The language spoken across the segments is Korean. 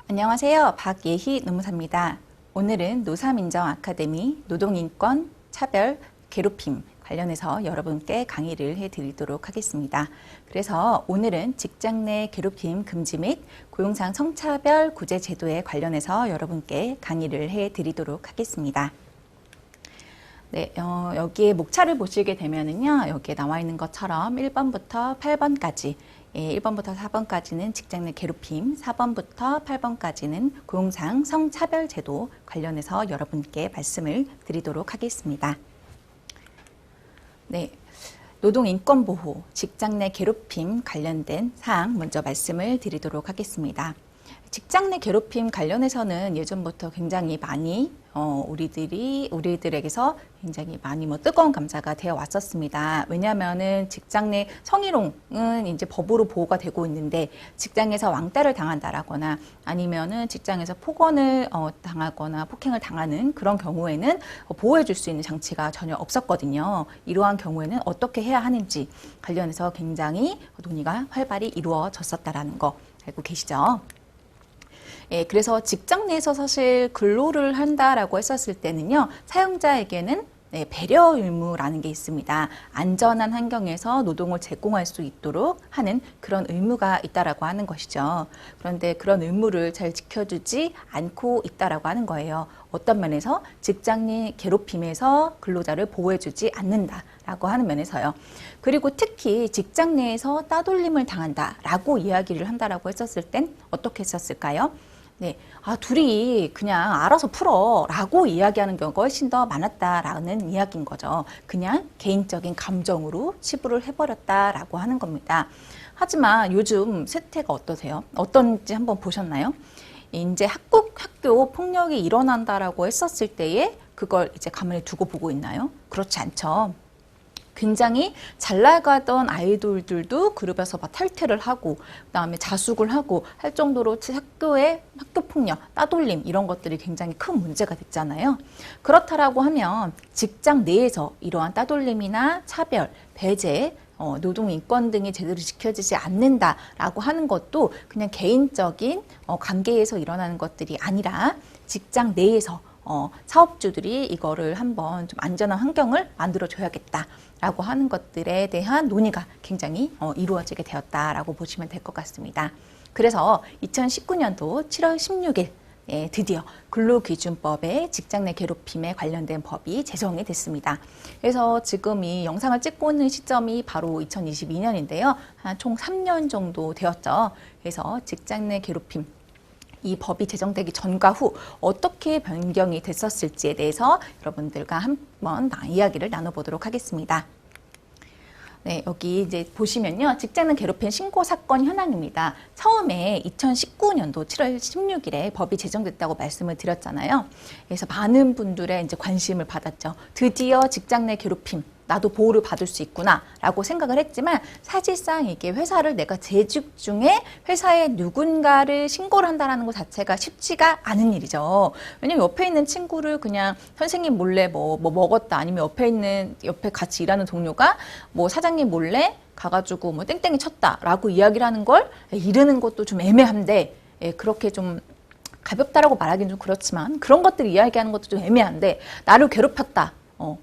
안녕하세요. 박예희 노무사입니다. 오늘은 노사민정 아카데미 노동인권, 차별, 괴롭힘 관련해서 여러분께 강의를 해드리도록 하겠습니다. 그래서 오늘은 직장 내 괴롭힘 금지 및 고용상 성차별 구제 제도에 관련해서 여러분께 강의를 해드리도록 하겠습니다. 네, 여기에 목차를 보시게 되면은요, 여기에 나와 있는 것처럼 1번부터 8번까지 1번부터 4번까지는 직장 내 괴롭힘, 4번부터 8번까지는 고용상 성차별 제도 관련해서 여러분께 말씀을 드리도록 하겠습니다. 네, 노동인권보호, 직장 내 괴롭힘 관련된 사항 먼저 말씀을 드리도록 하겠습니다. 직장 내 괴롭힘 관련해서는 예전부터 굉장히 많이 우리들에게서 굉장히 많이 뜨거운 감자가 되어 왔었습니다. 왜냐하면은 직장 내 성희롱은 이제 법으로 보호가 되고 있는데 직장에서 왕따를 당한다라거나 아니면은 직장에서 폭언을 당하거나 폭행을 당하는 그런 경우에는 보호해 줄 수 있는 장치가 전혀 없었거든요. 이러한 경우에는 어떻게 해야 하는지 관련해서 굉장히 논의가 활발히 이루어졌었다라는 거 알고 계시죠? 예, 그래서 직장 내에서 사실 근로를 한다라고 했었을 때는요, 사용자에게는 배려 의무라는 게 있습니다. 안전한 환경에서 노동을 제공할 수 있도록 하는 그런 의무가 있다라고 하는 것이죠. 그런데 그런 의무를 잘 지켜주지 않고 있다라고 하는 거예요. 어떤 면에서 직장 내 괴롭힘에서 근로자를 보호해주지 않는다라고 하는 면에서요. 그리고 특히 직장 내에서 따돌림을 당한다라고 이야기를 한다라고 했었을 땐 어떻게 했었을까요? 네, 둘이 그냥 알아서 풀어 라고 이야기하는 경우가 훨씬 더 많았다라는 이야기인 거죠. 그냥 개인적인 감정으로 치부를 해버렸다라고 하는 겁니다. 하지만 요즘 세태가 어떠세요? 어떤지 한번 보셨나요? 이제 학교 폭력이 일어난다라고 했었을 때에 그걸 이제 가만히 두고 보고 있나요? 그렇지 않죠. 굉장히 잘 나가던 아이돌들도 그룹에서 막 탈퇴를 하고 그다음에 자숙을 하고 할 정도로 학교의 학교폭력, 따돌림 이런 것들이 굉장히 큰 문제가 됐잖아요. 그렇다라고 하면 직장 내에서 이러한 따돌림이나 차별, 배제, 노동인권 등이 제대로 지켜지지 않는다라고 하는 것도 그냥 개인적인 관계에서 일어나는 것들이 아니라 직장 내에서 사업주들이 이거를 한번 좀 안전한 환경을 만들어줘야겠다라고 하는 것들에 대한 논의가 굉장히 이루어지게 되었다라고 보시면 될 것 같습니다. 그래서 2019년도 7월 16일 드디어 근로기준법에 직장 내 괴롭힘에 관련된 법이 제정이 됐습니다. 그래서 지금 이 영상을 찍고 있는 시점이 바로 2022년인데요. 총 3년 정도 되었죠. 그래서 직장 내 괴롭힘 이 법이 제정되기 전과 후 어떻게 변경이 됐었을지에 대해서 여러분들과 한번 이야기를 나눠보도록 하겠습니다. 네, 여기 이제 보시면요. 직장 내 괴롭힘 신고 사건 현황입니다. 처음에 2019년도 7월 16일에 법이 제정됐다고 말씀을 드렸잖아요. 그래서 많은 분들의 이제 관심을 받았죠. 드디어 직장 내 괴롭힘 나도 보호를 받을 수 있구나 라고 생각을 했지만 사실상 이게 회사를 내가 재직 중에 회사에 누군가를 신고를 한다는 것 자체가 쉽지가 않은 일이죠. 왜냐면 옆에 있는 친구를 그냥 선생님 몰래 뭐 먹었다 아니면 옆에 같이 일하는 동료가 뭐 사장님 몰래 가가지고 뭐 땡땡이 쳤다라고 이야기를 하는 걸 이르는 것도 좀 애매한데 그렇게 좀 가볍다라고 말하기는 좀 그렇지만 그런 것들 이야기하는 것도 좀 애매한데 나를 괴롭혔다.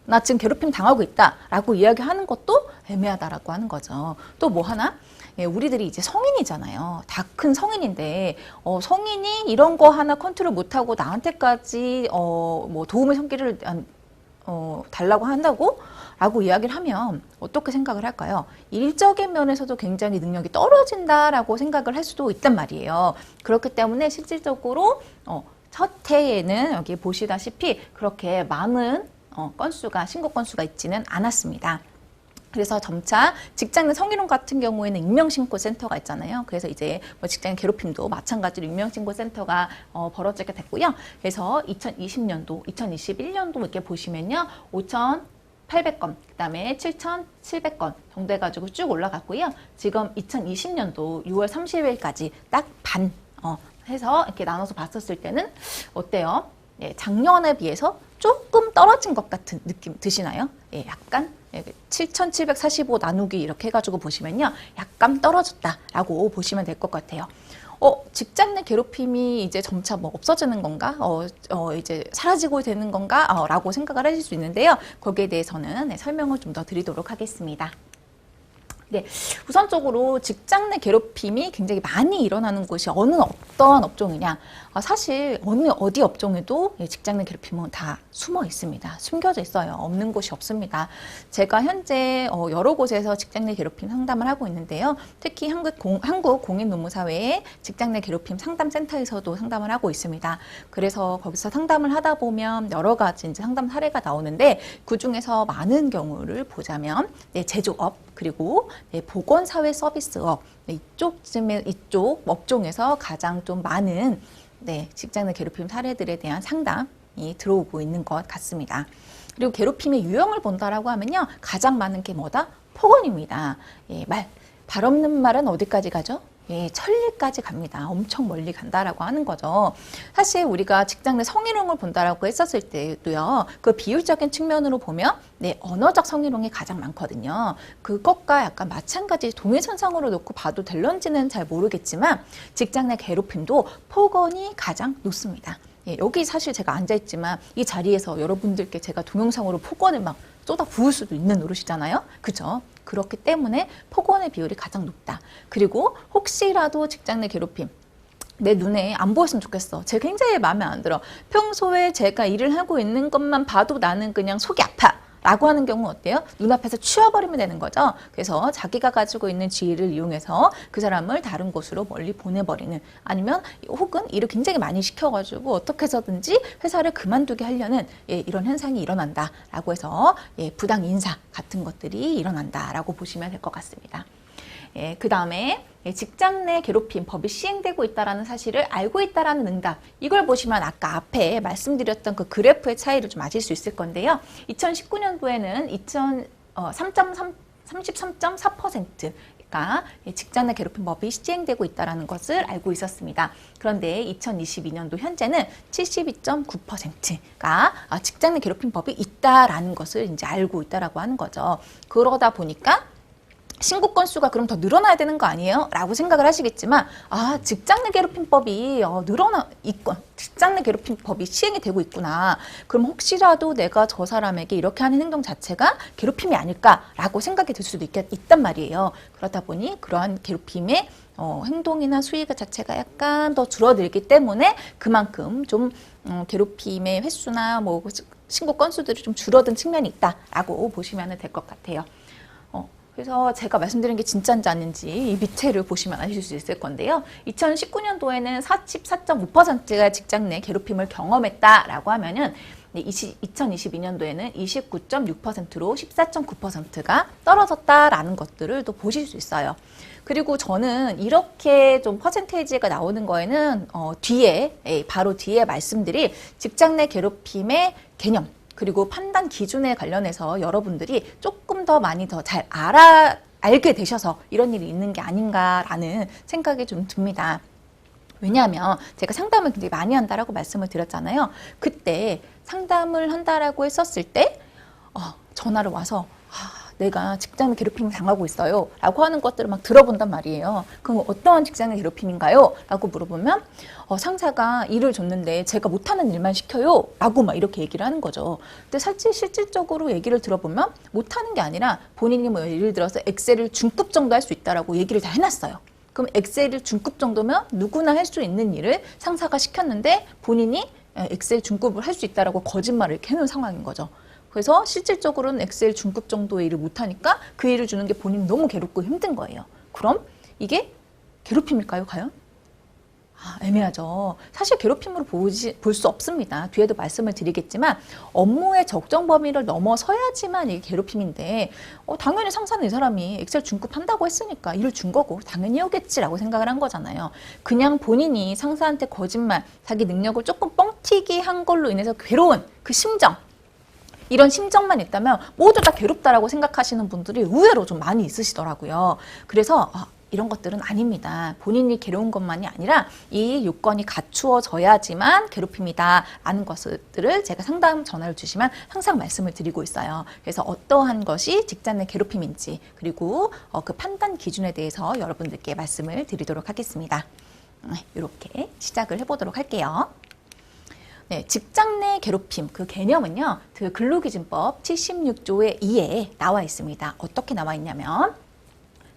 나 지금 괴롭힘 당하고 있다라고 이야기하는 것도 애매하다라고 하는 거죠. 또 뭐 하나? 우리들이 이제 성인이잖아요. 다 큰 성인인데 성인이 이런 거 하나 컨트롤 못하고 나한테까지 뭐 도움의 손길을 달라고 한다고? 라고 이야기를 하면 어떻게 생각을 할까요? 일적인 면에서도 굉장히 능력이 떨어진다라고 생각을 할 수도 있단 말이에요. 그렇기 때문에 실질적으로 첫 해에는 여기 보시다시피 그렇게 많은 신고 건수가 있지는 않았습니다. 그래서 점차 직장 내 성희롱 같은 경우에는 익명신고센터가 있잖아요. 그래서 이제 뭐 직장 괴롭힘도 마찬가지로 익명신고센터가 벌어지게 됐고요. 그래서 2020년도, 2021년도 이렇게 보시면요. 5,800건, 그 다음에 7,700건 정도 해가지고 쭉 올라갔고요. 지금 2020년도 6월 30일까지 딱 반 해서 이렇게 나눠서 봤었을 때는 어때요? 작년에 비해서 조금 떨어진 것 같은 느낌 드시나요? 약간 7,745 나누기 이렇게 해가지고 보시면요. 약간 떨어졌다라고 보시면 될 것 같아요. 직장 내 괴롭힘이 이제 점차 뭐 없어지는 건가? 이제 사라지고 되는 건가? 라고 생각을 하실 수 있는데요. 거기에 대해서는 네, 설명을 좀 더 드리도록 하겠습니다. 네, 우선적으로 직장 내 괴롭힘이 굉장히 많이 일어나는 곳이 어떠한 업종이냐. 사실 어디 업종에도 직장 내 괴롭힘은 다 숨어 있습니다. 숨겨져 있어요. 없는 곳이 없습니다. 제가 현재 여러 곳에서 직장 내 괴롭힘 상담을 하고 있는데요. 특히 한국공인노무사회의 직장 내 괴롭힘 상담센터에서도 상담을 하고 있습니다. 그래서 거기서 상담을 하다 보면 여러 가지 이제 상담 사례가 나오는데 그중에서 많은 경우를 보자면 네, 제조업 그리고 네, 보건사회 서비스업 네, 이쪽 업종에서 가장 좀 많은 네, 직장 내 괴롭힘 사례들에 대한 상담이 들어오고 있는 것 같습니다. 그리고 괴롭힘의 유형을 본다라고 하면요, 가장 많은 게 뭐다? 폭언입니다. 예, 발 없는 말은 어디까지 가죠? 예, 천리까지 갑니다. 엄청 멀리 간다라고 하는 거죠. 사실 우리가 직장 내 성희롱을 본다라고 했었을 때도요, 그 비율적인 측면으로 보면 네, 언어적 성희롱이 가장 많거든요. 그것과 약간 마찬가지 동일선상으로 놓고 봐도 될런지는 잘 모르겠지만 직장 내 괴롭힘도 폭언이 가장 높습니다. 예, 여기 사실 제가 앉아있지만 이 자리에서 여러분들께 제가 동영상으로 폭언을 막 쏟아 부을 수도 있는 노릇이잖아요. 그죠? 그렇기 때문에 폭언의 비율이 가장 높다. 그리고 혹시라도 직장 내 괴롭힘 내 눈에 안 보였으면 좋겠어. 제가 굉장히 마음에 안 들어. 평소에 제가 일을 하고 있는 것만 봐도 나는 그냥 속이 아파. 라고 하는 경우 어때요? 눈앞에서 치워버리면 되는 거죠. 그래서 자기가 가지고 있는 지위를 이용해서 그 사람을 다른 곳으로 멀리 보내버리는, 아니면 혹은 일을 굉장히 많이 시켜가지고 어떻게 해서든지 회사를 그만두게 하려는 이런 현상이 일어난다 라고 해서 부당 인사 같은 것들이 일어난다 라고 보시면 될 것 같습니다. 그 다음에 직장 내 괴롭힘 법이 시행되고 있다는 사실을 알고 있다는 응답, 이걸 보시면 아까 앞에 말씀드렸던 그 그래프의 차이를 좀 아실 수 있을 건데요. 2019년도에는 33.4%가 직장 내 괴롭힘 법이 시행되고 있다는 것을 알고 있었습니다. 그런데 2022년도 현재는 72.9%가 직장 내 괴롭힘 법이 있다라는 것을 이제 알고 있다라고 하는 거죠. 그러다 보니까 신고 건수가 그럼 더 늘어나야 되는 거 아니에요? 라고 생각을 하시겠지만, 직장 내 괴롭힘법이 직장 내 괴롭힘법이 시행이 되고 있구나. 그럼 혹시라도 내가 저 사람에게 이렇게 하는 행동 자체가 괴롭힘이 아닐까라고 생각이 들 수도 있단 말이에요. 그렇다 보니 그러한 괴롭힘의 행동이나 수위가 자체가 약간 더 줄어들기 때문에 그만큼 좀 괴롭힘의 횟수나 뭐 신고 건수들이 좀 줄어든 측면이 있다라고 보시면 될 것 같아요. 그래서 제가 말씀드린 게 진짜인지 아닌지 이 밑에를 보시면 아실 수 있을 건데요. 2019년도에는 44.5%가 직장 내 괴롭힘을 경험했다라고 하면은 2022년도에는 29.6%로 14.9%가 떨어졌다라는 것들을 또 보실 수 있어요. 그리고 저는 이렇게 좀 퍼센테이지가 나오는 거에는 바로 뒤에 말씀드릴 직장 내 괴롭힘의 개념, 그리고 판단 기준에 관련해서 여러분들이 조금 더 많이 더 잘 알게 되셔서 이런 일이 있는 게 아닌가라는 생각이 좀 듭니다. 왜냐하면 제가 상담을 굉장히 많이 한다라고 말씀을 드렸잖아요. 그때 상담을 한다라고 했었을 때 전화를 와서 내가 직장 내 괴롭힘을 당하고 있어요 라고 하는 것들을 막 들어본단 말이에요. 그럼 어떠한 직장 내 괴롭힘인가요? 라고 물어보면 상사가 일을 줬는데 제가 못하는 일만 시켜요 라고 막 이렇게 얘기를 하는 거죠. 근데 실질적으로 얘기를 들어보면 못하는 게 아니라 본인이 뭐 예를 들어서 엑셀을 중급 정도 할 수 있다라고 얘기를 다 해놨어요. 그럼 엑셀을 중급 정도면 누구나 할 수 있는 일을 상사가 시켰는데 본인이 엑셀 중급을 할 수 있다라고 거짓말을 이렇게 해놓은 상황인 거죠. 그래서 실질적으로는 엑셀 중급 정도의 일을 못하니까 그 일을 주는 게 본인이 너무 괴롭고 힘든 거예요. 그럼 이게 괴롭힘일까요, 과연? 애매하죠. 사실 괴롭힘으로 볼 수 없습니다. 뒤에도 말씀을 드리겠지만 업무의 적정 범위를 넘어서야지만 이게 괴롭힘인데 당연히 상사는 이 사람이 엑셀 중급 한다고 했으니까 일을 준 거고 당연히 오겠지라고 생각을 한 거잖아요. 그냥 본인이 상사한테 거짓말, 자기 능력을 조금 뻥튀기 한 걸로 인해서 괴로운 그 심정, 이런 심정만 있다면 모두 다 괴롭다라고 생각하시는 분들이 의외로 좀 많이 있으시더라고요. 그래서 이런 것들은 아닙니다. 본인이 괴로운 것만이 아니라 이 요건이 갖추어져야지만 괴롭힘이다라는 것들을 제가 상담 전화를 주시면 항상 말씀을 드리고 있어요. 그래서 어떠한 것이 직장 내 괴롭힘인지, 그리고 그 판단 기준에 대해서 여러분들께 말씀을 드리도록 하겠습니다. 이렇게 시작을 해보도록 할게요. 네, 직장 내 괴롭힘 그 개념은요, 그 근로기준법 76조의 2에 나와 있습니다. 어떻게 나와 있냐면,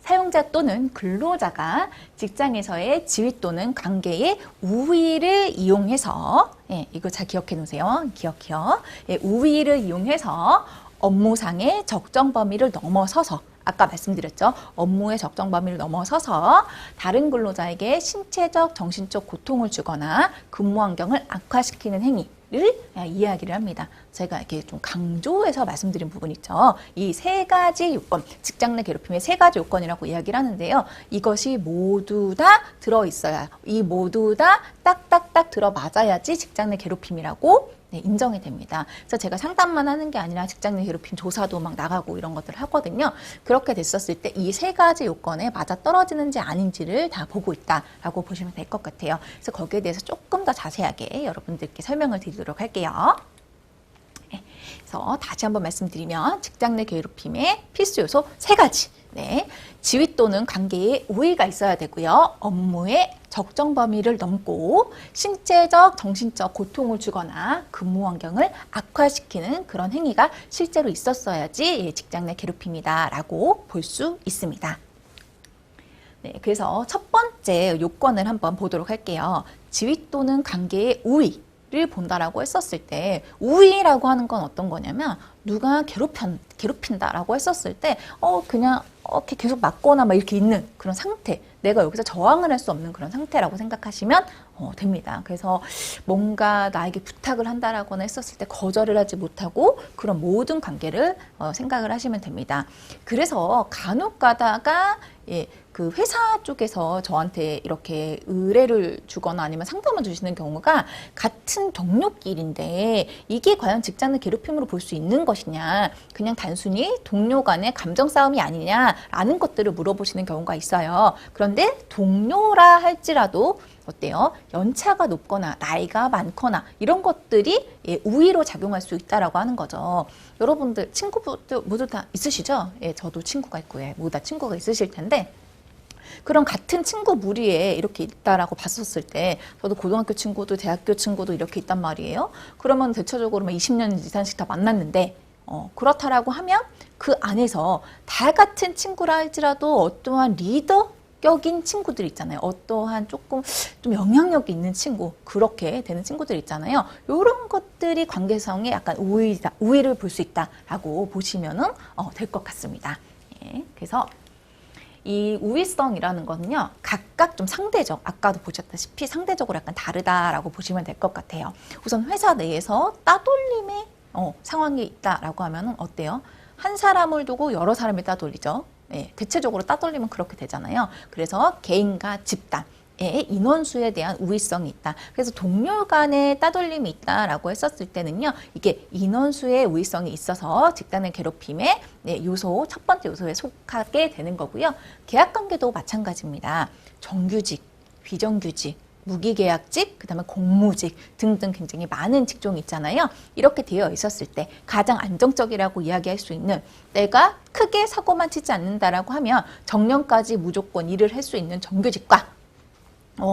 사용자 또는 근로자가 직장에서의 지위 또는 관계의 우위를 이용해서, 이거 잘 기억해 놓으세요. 기억해요. 우위를 이용해서 업무상의 적정 범위를 넘어서서, 아까 말씀드렸죠. 업무의 적정 범위를 넘어서서 다른 근로자에게 신체적, 정신적 고통을 주거나 근무 환경을 악화시키는 행위를 이야기를 합니다. 제가 이렇게 좀 강조해서 말씀드린 부분 있죠. 이 세 가지 요건, 직장 내 괴롭힘의 세 가지 요건이라고 이야기를 하는데요. 이것이 모두 다 들어있어야, 이 모두 다 딱딱딱 들어맞아야지 직장 내 괴롭힘이라고 인정이 됩니다. 그래서 제가 상담만 하는 게 아니라 직장 내 괴롭힘 조사도 막 나가고 이런 것들을 하거든요. 그렇게 됐었을 때 이 세 가지 요건에 맞아 떨어지는지 아닌지를 다 보고 있다라고 보시면 될 것 같아요. 그래서 거기에 대해서 조금 더 자세하게 여러분들께 설명을 드리도록 할게요. 그래서 다시 한번 말씀드리면, 직장 내 괴롭힘의 필수 요소 세 가지. 네, 지위 또는 관계에 우위가 있어야 되고요. 업무의 적정 범위를 넘고 신체적, 정신적 고통을 주거나 근무 환경을 악화시키는 그런 행위가 실제로 있었어야지 직장 내 괴롭힘이다라고 볼 수 있습니다. 네, 그래서 첫 번째 요건을 한번 보도록 할게요. 지위 또는 관계의 우위를 본다라고 했었을 때, 우위라고 하는 건 어떤 거냐면, 누가 괴롭힌다라고 했었을 때 그냥 이렇게 계속 맞거나 막 이렇게 있는 그런 상태, 내가 여기서 저항을 할 수 없는 그런 상태라고 생각하시면 됩니다. 그래서 뭔가 나에게 부탁을 한다라거나 했었을 때 거절을 하지 못하고 그런 모든 관계를 생각을 하시면 됩니다. 그래서 간혹 가다가 그 회사 쪽에서 저한테 이렇게 의뢰를 주거나 아니면 상담을 주시는 경우가, 같은 동료끼리인데 이게 과연 직장 내 괴롭힘으로 볼 수 있는 것이냐, 그냥 단순히 동료 간의 감정 싸움이 아니냐라는 것들을 물어보시는 경우가 있어요. 그런데 동료라 할지라도 어때요? 연차가 높거나 나이가 많거나 이런 것들이 우위로 작용할 수 있다라고 하는 거죠. 여러분들 친구분들 모두 다 있으시죠? 저도 친구가 있고 모두 다 친구가 있으실 텐데, 그런 같은 친구 무리에 이렇게 있다라고 봤었을 때, 저도 고등학교 친구도 대학교 친구도 이렇게 있단 말이에요. 그러면 대체적으로 20년 이상씩 다 만났는데, 그렇다라고 하면 그 안에서 다 같은 친구라 할지라도 어떠한 리더격인 친구들 있잖아요. 어떠한 조금 좀 영향력이 있는 친구, 그렇게 되는 친구들 있잖아요. 이런 것들이 관계성에 약간 우위를 볼 수 있다라고 보시면은 될 것 같습니다. 그래서 이 우위성이라는 거는요, 각각 좀 상대적, 아까도 보셨다시피 상대적으로 약간 다르다라고 보시면 될 것 같아요. 우선 회사 내에서 따돌림의 상황이 있다라고 하면은 어때요? 한 사람을 두고 여러 사람이 따돌리죠. 대체적으로 따돌림은 그렇게 되잖아요. 그래서 개인과 집단, 인원수에 대한 우위성이 있다. 그래서 동료 간의 따돌림이 있다라고 했었을 때는요, 이게 인원수의 우위성이 있어서 직장 내 괴롭힘의 요소, 첫 번째 요소에 속하게 되는 거고요. 계약관계도 마찬가지입니다. 정규직, 비정규직, 무기계약직, 그 다음에 공무직 등등 굉장히 많은 직종이 있잖아요. 이렇게 되어 있었을 때 가장 안정적이라고 이야기할 수 있는, 내가 크게 사고만 치지 않는다라고 하면 정년까지 무조건 일을 할 수 있는 정규직과,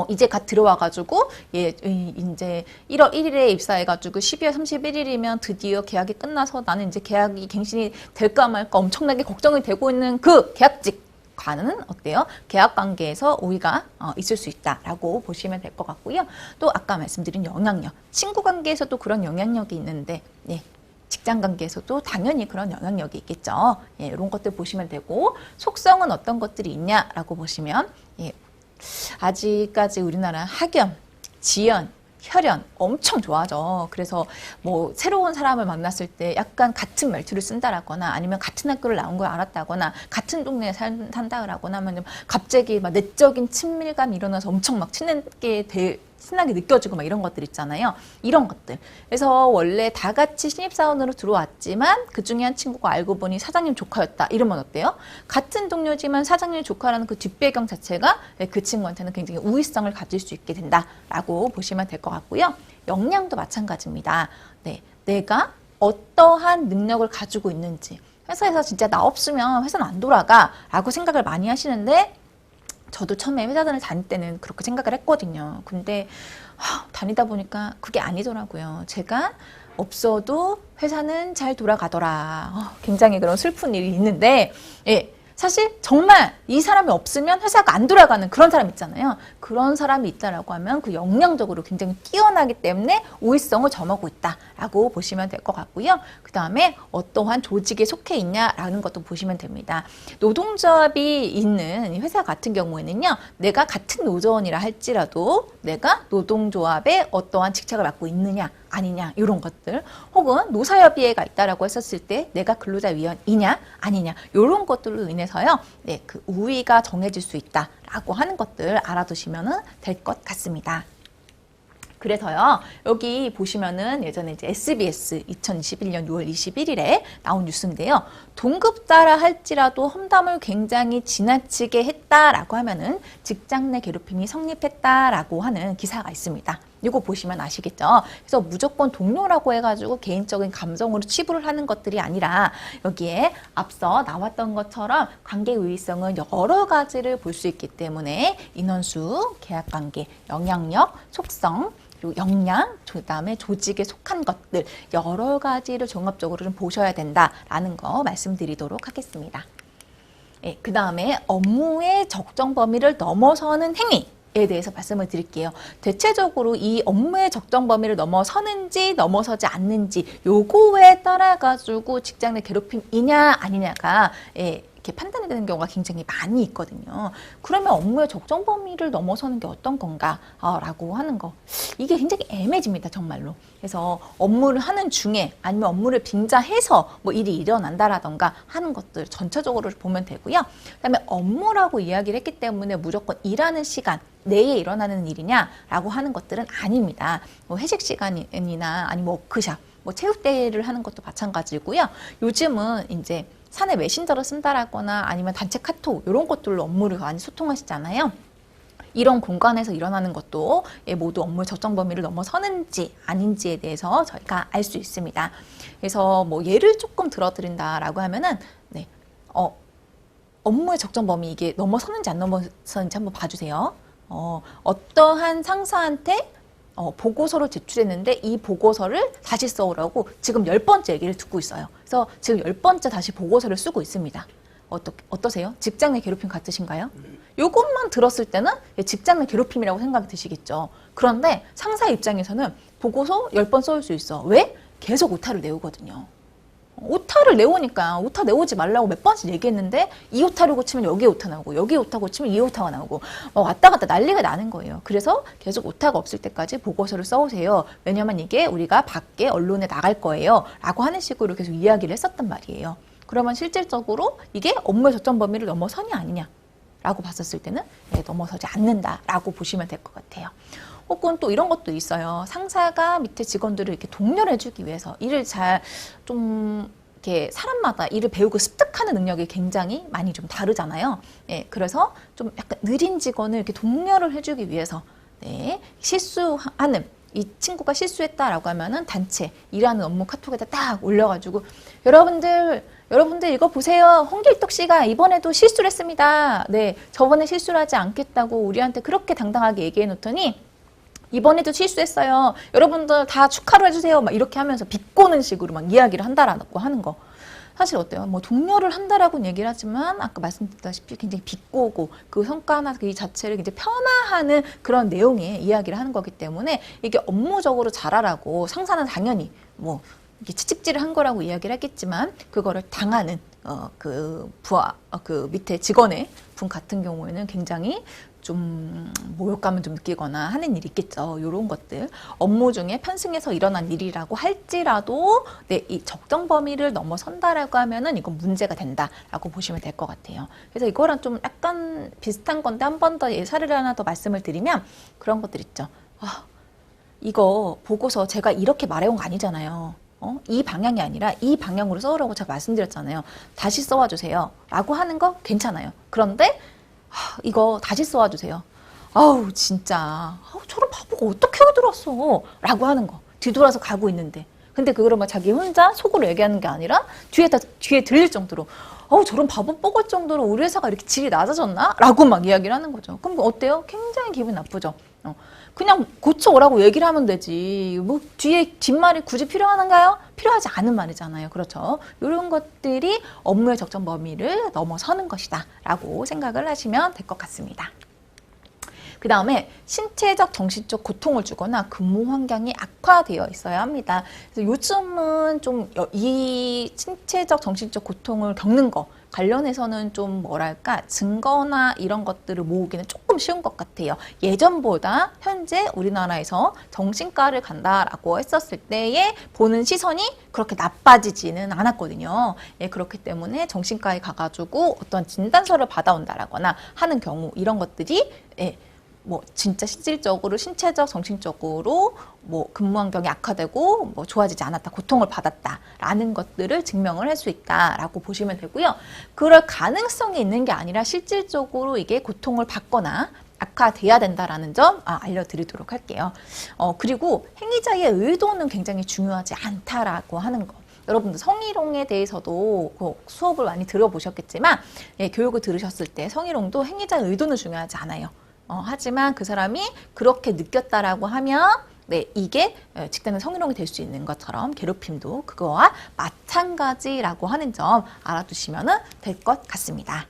이제 갓 들어와가지고, 이제 1월 1일에 입사해가지고 12월 31일이면 드디어 계약이 끝나서 나는 이제 계약이 갱신이 될까 말까 엄청나게 걱정이 되고 있는 그 계약직과는 어때요? 계약 관계에서 우위가 있을 수 있다라고 보시면 될 것 같고요. 또 아까 말씀드린 영향력, 친구 관계에서도 그런 영향력이 있는데, 직장 관계에서도 당연히 그런 영향력이 있겠죠. 이런 것들 보시면 되고, 속성은 어떤 것들이 있냐라고 보시면, 아직까지 우리나라 학연, 지연, 혈연 엄청 좋아하죠. 그래서 뭐 새로운 사람을 만났을 때 약간 같은 말투를 쓴다라거나, 아니면 같은 학교를 나온 걸 알았다거나, 같은 동네에 산다라거나 하면 갑자기 막 내적인 친밀감이 일어나서 엄청 막 친하게 느껴지고 막 이런 것들 있잖아요. 이런 것들. 그래서 원래 다 같이 신입사원으로 들어왔지만 그 중에 한 친구가 알고 보니 사장님 조카였다. 이러면 어때요? 같은 동료지만 사장님 조카라는 그 뒷배경 자체가 그 친구한테는 굉장히 우위성을 가질 수 있게 된다라고 보시면 될 것 같고요. 역량도 마찬가지입니다. 내가 어떠한 능력을 가지고 있는지. 회사에서 진짜 나 없으면 회사는 안 돌아가 라고 생각을 많이 하시는데, 저도 처음에 회사 다닐 때는 그렇게 생각을 했거든요. 근데 다니다 보니까 그게 아니더라고요. 제가 없어도 회사는 잘 돌아가더라. 굉장히 그런 슬픈 일이 있는데, 예. 사실 정말 이 사람이 없으면 회사가 안 돌아가는 그런 사람 있잖아요. 그런 사람이 있다라고 하면 그 역량적으로 굉장히 뛰어나기 때문에 우위성을 점하고 있다라고 보시면 될 것 같고요. 그 다음에 어떠한 조직에 속해 있냐라는 것도 보시면 됩니다. 노동조합이 있는 회사 같은 경우에는요. 내가 같은 노조원이라 할지라도 내가 노동조합에 어떠한 직책을 맡고 있느냐 아니냐 이런 것들, 혹은 노사협의회가 있다라고 했었을 때 내가 근로자위원이냐 아니냐 이런 것들로 인해서요, 네, 그 우위가 정해질 수 있다라고 하는 것들 알아두시면 될 것 같습니다. 그래서요, 여기 보시면은 예전에 이제 SBS 2021년 6월 21일에 나온 뉴스인데요. 동급자라 할지라도 험담을 굉장히 지나치게 했다라고 하면은 직장 내 괴롭힘이 성립했다라고 하는 기사가 있습니다. 이거 보시면 아시겠죠? 그래서 무조건 동료라고 해가지고 개인적인 감정으로 치부를 하는 것들이 아니라 여기에 앞서 나왔던 것처럼 관계 우위성은 여러 가지를 볼 수 있기 때문에 인원수, 계약관계, 영향력, 속성, 그리고 역량, 그다음에 조직에 속한 것들 여러 가지를 종합적으로 좀 보셔야 된다라는 거 말씀드리도록 하겠습니다. 예, 그 다음에 업무의 적정 범위를 넘어서는 행위에 대해서 말씀을 드릴게요. 대체적으로 이 업무의 적정 범위를 넘어서는지 넘어서지 않는지 요거에 따라 가지고 직장 내 괴롭힘이냐 아니냐가 이렇게 판단이 되는 경우가 굉장히 많이 있거든요. 그러면 업무의 적정 범위를 넘어서는 게 어떤 건가? 라고 하는 거. 이게 굉장히 애매해집니다, 정말로. 그래서 업무를 하는 중에 아니면 업무를 빙자해서 뭐 일이 일어난다라던가 하는 것들 전체적으로 보면 되고요. 그다음에 업무라고 이야기를 했기 때문에 무조건 일하는 시간 내에 일어나는 일이냐라고 하는 것들은 아닙니다. 뭐 회식 시간이나 아니면 워크샵, 뭐 체육대회를 하는 것도 마찬가지고요. 요즘은 이제 사내 메신저를 쓴다라거나 아니면 단체 카톡 이런 것들로 업무를 많이 소통하시잖아요. 이런 공간에서 일어나는 것도 모두 업무의 적정 범위를 넘어서는지 아닌지에 대해서 저희가 알 수 있습니다. 그래서 뭐 예를 조금 들어드린다라고 하면은 네, 업무의 적정 범위 이게 넘어서는지 안 넘어서는지 한번 봐주세요. 어떠한 상사한테 보고서를 제출했는데 이 보고서를 다시 써오라고 지금 10번째 얘기를 듣고 있어요. 그래서 지금 10번째 다시 보고서를 쓰고 있습니다. 어떠세요? 직장 내 괴롭힘 같으신가요? 이것만 들었을 때는 직장 내 괴롭힘이라고 생각이 드시겠죠. 그런데 상사 입장에서는 보고서 10번 써올 수 있어. 왜? 계속 오타를 내오거든요. 오타를 내오니까 오타 내오지 말라고 몇 번씩 얘기했는데 이 오타를 고치면 여기 오타 나오고 여기 오타 고치면 이 오타가 나오고 왔다 갔다 난리가 나는 거예요. 그래서 계속 오타가 없을 때까지 보고서를 써오세요. 왜냐면 이게 우리가 밖에 언론에 나갈 거예요 라고 하는 식으로 계속 이야기를 했었단 말이에요. 그러면 실질적으로 이게 업무의 적정 범위를 넘어서냐 아니냐 라고 봤었을 때는 넘어서지 않는다라고 보시면 될 것 같아요. 혹은 또 이런 것도 있어요. 상사가 밑에 직원들을 이렇게 독려를 해주기 위해서 일을 잘 좀 이렇게 사람마다 일을 배우고 습득하는 능력이 굉장히 많이 좀 다르잖아요. 예, 그래서 좀 약간 느린 직원을 이렇게 독려를 해주기 위해서 실수하는 이 친구가 실수했다라고 하면은 단체 일하는 업무 카톡에다 딱 올려가지고 여러분들 이거 보세요. 홍길동 씨가 이번에도 실수를 했습니다. 네, 저번에 실수를 하지 않겠다고 우리한테 그렇게 당당하게 얘기해 놓더니 이번에도 실수했어요. 여러분들 다 축하를 해주세요. 막 이렇게 하면서 비꼬는 식으로 막 이야기를 한다라고 하는 거. 사실 어때요? 뭐 독려를 한다라고는 얘기를 하지만 아까 말씀드렸다시피 굉장히 비꼬고 그 성과나 그 자체를 굉장히 폄하하는 그런 내용의 이야기를 하는 거기 때문에 이게 업무적으로 잘하라고 상사는 당연히 뭐 이렇게 채찍질을 한 거라고 이야기를 하겠지만 그거를 당하는 그 밑에 직원의 분 같은 경우에는 굉장히 좀 모욕감을 좀 느끼거나 하는 일이 있겠죠. 이런 것들 업무 중에 편승해서 일어난 일이라고 할지라도 이 적정 범위를 넘어선다라고 하면은 이건 문제가 된다라고 보시면 될 것 같아요. 그래서 이거랑 좀 약간 비슷한 건데 한 번 더 사례를 하나 더 말씀을 드리면 그런 것들 있죠. 이거 보고서 제가 이렇게 말해온 거 아니잖아요. 이 방향이 아니라 이 방향으로 써오라고 제가 말씀드렸잖아요. 다시 써와주세요. 라고 하는 거 괜찮아요. 그런데 이거 다시 써와주세요. 아우 진짜 저런 바보가 어떻게 알아들었어 라고 하는 거. 뒤돌아서 가고 있는데 근데 그거를 막 자기 혼자 속으로 얘기하는 게 아니라 뒤에 들릴 정도로 저런 바보 뽀글 정도로 우리 회사가 이렇게 질이 낮아졌나? 라고 막 이야기를 하는 거죠. 그럼 어때요? 굉장히 기분 나쁘죠. 그냥 고쳐오라고 얘기를 하면 되지. 뭐 뒷말이 굳이 필요한가요? 필요하지 않은 말이잖아요. 그렇죠. 이런 것들이 업무의 적정 범위를 넘어서는 것이다 라고 생각을 하시면 될 것 같습니다. 그 다음에 신체적, 정신적 고통을 주거나 근무 환경이 악화되어 있어야 합니다. 그래서 요즘은 좀 이 신체적, 정신적 고통을 겪는 거 관련해서는 좀 뭐랄까 증거나 이런 것들을 모으기는 조금 쉬운 것 같아요. 예전보다 현재 우리나라에서 정신과를 간다라고 했었을 때에 보는 시선이 그렇게 나빠지지는 않았거든요. 예, 그렇기 때문에 정신과에 가가지고 어떤 진단서를 받아온다라거나 하는 경우 이런 것들이 뭐 진짜 실질적으로 신체적, 정신적으로 뭐 근무 환경이 악화되고 뭐 좋아지지 않았다, 고통을 받았다라는 것들을 증명을 할 수 있다라고 보시면 되고요. 그럴 가능성이 있는 게 아니라 실질적으로 이게 고통을 받거나 악화돼야 된다라는 점 알려드리도록 할게요. 그리고 행위자의 의도는 굉장히 중요하지 않다라고 하는 거. 여러분들 성희롱에 대해서도 수업을 많이 들어보셨겠지만 교육을 들으셨을 때 성희롱도 행위자의 의도는 중요하지 않아요. 하지만 그 사람이 그렇게 느꼈다라고 하면 이게 직장내 성희롱이 될 수 있는 것처럼 괴롭힘도 그거와 마찬가지라고 하는 점 알아두시면 될 것 같습니다.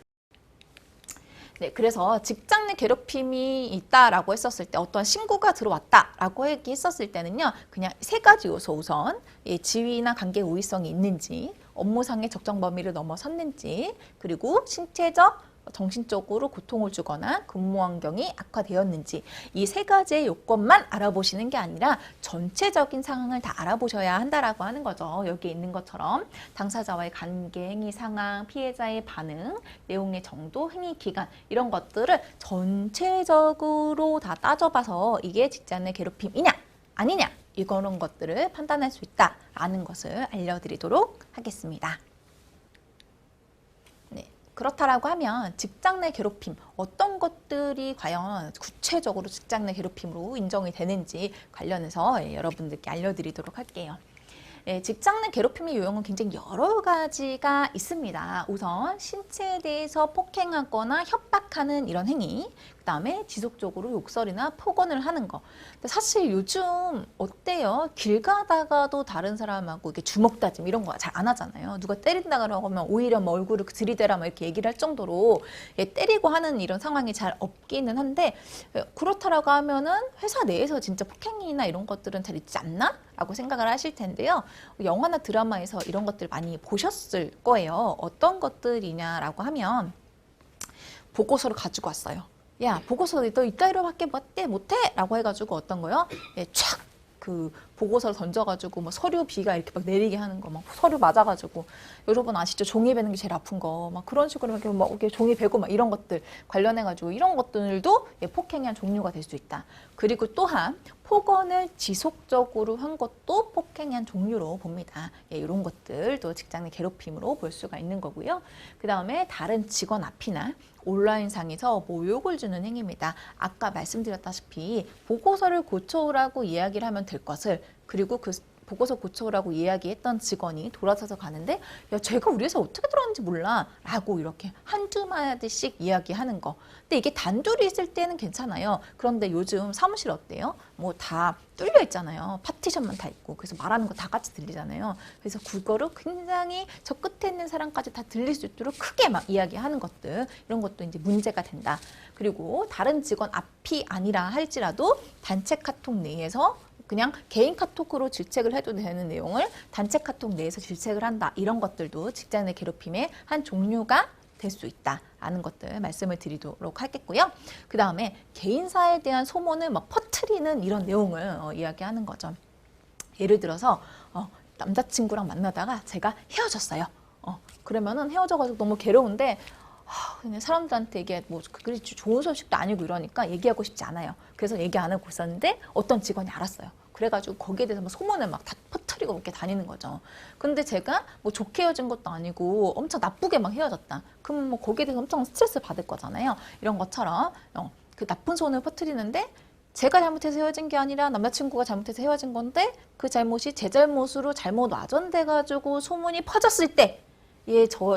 네, 그래서 직장 내 괴롭힘이 있다라고 했었을 때 어떤 신고가 들어왔다라고 얘기했었을 때는요. 그냥 세 가지 요소 우선 지위나 관계 우위성이 있는지 업무상의 적정 범위를 넘어섰는지 그리고 신체적 정신적으로 고통을 주거나 근무 환경이 악화되었는지 이 세 가지의 요건만 알아보시는 게 아니라 전체적인 상황을 다 알아보셔야 한다라고 하는 거죠. 여기에 있는 것처럼 당사자와의 관계, 행위 상황, 피해자의 반응, 내용의 정도, 행위 기간 이런 것들을 전체적으로 다 따져봐서 이게 직장 내 괴롭힘이냐 아니냐 이런 것들을 판단할 수 있다라는 것을 알려드리도록 하겠습니다. 그렇다라고 하면 직장 내 괴롭힘 어떤 것들이 과연 구체적으로 직장 내 괴롭힘으로 인정이 되는지 관련해서 여러분들께 알려드리도록 할게요. 직장 내 괴롭힘의 유형은 굉장히 여러 가지가 있습니다. 우선 신체에 대해서 폭행하거나 협박하는 이런 행위, 그 다음에 지속적으로 욕설이나 폭언을 하는 거. 근데 사실 요즘 어때요? 길 가다가도 다른 사람하고 이렇게 주먹 다짐 이런 거 잘 안 하잖아요. 누가 때린다 그러면 오히려 뭐 얼굴을 들이대라 막 이렇게 얘기를 할 정도로 때리고 하는 이런 상황이 잘 없기는 한데 그렇다라고 하면은 회사 내에서 진짜 폭행이나 이런 것들은 잘 있지 않나? 라고 생각을 하실 텐데요. 영화나 드라마에서 이런 것들 많이 보셨을 거예요. 어떤 것들이냐라고 하면 보고서를 가지고 왔어요. 야, 보고서 너 이따위로밖에 못해? 라고 해가지고 어떤 거요? 촥! 그 보고서를 던져가지고 뭐 서류 비가 이렇게 막 내리게 하는 거, 막 서류 맞아가지고 여러분 아시죠? 종이 베는 게 제일 아픈 거, 막 그런 식으로 이렇게 종이 베고 막 이런 것들 관련해가지고 이런 것들도 폭행의 한 종류가 될 수 있다. 그리고 또한 폭언을 지속적으로 한 것도 폭행의 한 종류로 봅니다. 이런 것들도 직장 내 괴롭힘으로 볼 수가 있는 거고요. 그 다음에 다른 직원 앞이나 온라인상에서 모욕을 주는 행위입니다. 아까 말씀드렸다시피 보고서를 고쳐오라고 이야기를 하면 될 것을 그리고 그 보고서 고쳐오라고 이야기했던 직원이 돌아서서 가는데 야 제가 우리 회사 어떻게 들어왔는지 몰라 라고 이렇게 한두 마디씩 이야기하는 거. 근데 이게 단둘이 있을 때는 괜찮아요. 그런데 요즘 사무실 어때요? 뭐 다 뚫려 있잖아요. 파티션만 다 있고 그래서 말하는 거 다 같이 들리잖아요. 그래서 그거를 굉장히 저 끝에 있는 사람까지 다 들릴 수 있도록 크게 막 이야기하는 것들 이런 것도 이제 문제가 된다. 그리고 다른 직원 앞이 아니라 할지라도 단체 카톡 내에서 그냥 개인 카톡으로 질책을 해도 되는 내용을 단체 카톡 내에서 질책을 한다. 이런 것들도 직장 내 괴롭힘의 한 종류가 될 수 있다라는 것들 말씀을 드리도록 하겠고요. 그 다음에 개인사에 대한 소문을 막 퍼뜨리는 이런 내용을 이야기하는 거죠. 예를 들어서 남자친구랑 만나다가 제가 헤어졌어요. 그러면은 헤어져가지고 너무 괴로운데 그냥 사람들한테 이게 뭐 그리 좋은 소식도 아니고 이러니까 얘기하고 싶지 않아요. 그래서 얘기 안 하고 있었는데 어떤 직원이 알았어요. 그래가지고 거기에 대해서 막 소문을 막 다 퍼뜨리고 이렇게 다니는 거죠. 근데 제가 뭐 좋게 헤어진 것도 아니고 엄청 나쁘게 막 헤어졌다. 그럼 뭐 거기에 대해서 엄청 스트레스 받을 거잖아요. 이런 것처럼 그 나쁜 소문을 퍼뜨리는데 제가 잘못해서 헤어진 게 아니라 남자친구가 잘못해서 헤어진 건데 그 잘못이 제 잘못으로 잘못 와전돼가지고 소문이 퍼졌을 때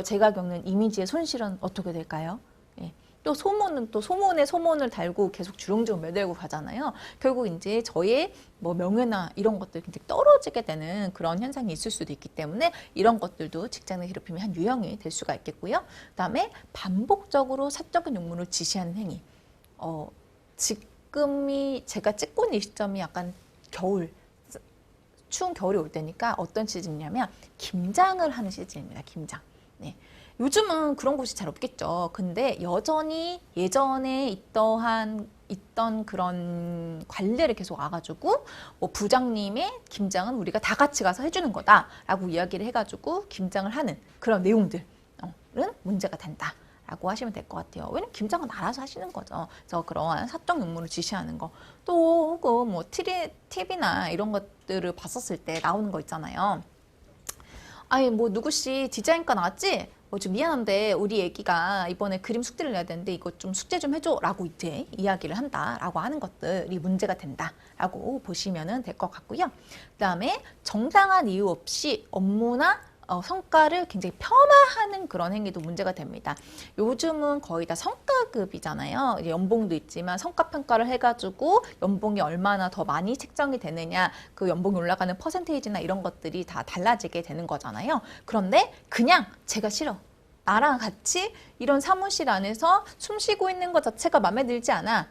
제가 겪는 이미지의 손실은 어떻게 될까요? 예. 또 소문은 또 소문에 소문을 달고 계속 주렁주렁 매달고 가잖아요. 결국 이제 저의 뭐 명예나 이런 것들이 굉장히 떨어지게 되는 그런 현상이 있을 수도 있기 때문에 이런 것들도 직장 내 괴롭힘의 한 유형이 될 수가 있겠고요. 그다음에 반복적으로 사적인 용무를 지시하는 행위. 지금이 제가 찍고 있는 이 시점이 약간 추운 겨울이 올 때니까 어떤 시즌이냐면 김장을 하는 시즌입니다. 김장. 네. 요즘은 그런 곳이 잘 없겠죠. 근데 여전히 예전에 있던 그런 관례를 계속 와가지고 뭐 부장님의 김장은 우리가 다 같이 가서 해주는 거다라고 이야기를 해가지고 김장을 하는 그런 내용들은 문제가 된다. 라고 하시면 될 것 같아요. 왜냐면 김장은 알아서 하시는 거죠. 그래서 그러한 사적 용무를 지시하는 거. 또 혹은 뭐 TV나 이런 것들을 봤었을 때 나오는 거 있잖아요. 아니 뭐 누구씨 디자인과 나왔지? 좀 미안한데 우리 애기가 이번에 그림 숙제를 내야 되는데 이거 좀 숙제 좀 해줘 라고 이제 이야기를 한다라고 하는 것들이 문제가 된다라고 보시면 될 것 같고요. 그 다음에 정당한 이유 없이 업무나 성과를 굉장히 폄하하는 그런 행위도 문제가 됩니다. 요즘은 거의 다 성과급이잖아요. 연봉도 있지만 성과평가를 해가지고 연봉이 얼마나 더 많이 책정이 되느냐, 그 연봉이 올라가는 퍼센테이지나 이런 것들이 다 달라지게 되는 거잖아요. 그런데 그냥 제가 싫어. 나랑 같이 이런 사무실 안에서 숨 쉬고 있는 것 자체가 마음에 들지 않아.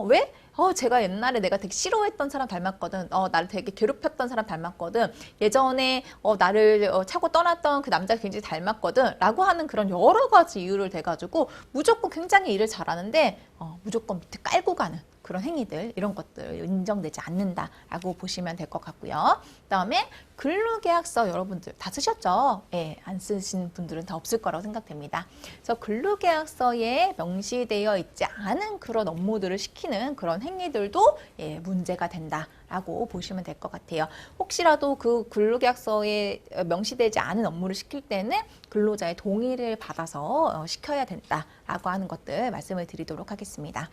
왜? 제가 옛날에 내가 되게 싫어했던 사람 닮았거든. 나를 되게 괴롭혔던 사람 닮았거든. 예전에 나를 차고 떠났던 그 남자가 굉장히 닮았거든. 라고 하는 그런 여러 가지 이유를 대가지고 무조건 굉장히 일을 잘하는데 무조건 밑에 깔고 가는 그런 행위들, 이런 것들 인정되지 않는다라고 보시면 될 것 같고요. 그다음에 근로계약서 여러분들 다 쓰셨죠? 예, 안 쓰신 분들은 다 없을 거라고 생각됩니다. 그래서 근로계약서에 명시되어 있지 않은 그런 업무들을 시키는 그런 행위들도 문제가 된다라고 보시면 될 것 같아요. 혹시라도 그 근로계약서에 명시되지 않은 업무를 시킬 때는 근로자의 동의를 받아서 시켜야 된다라고 하는 것들 말씀을 드리도록 하겠습니다.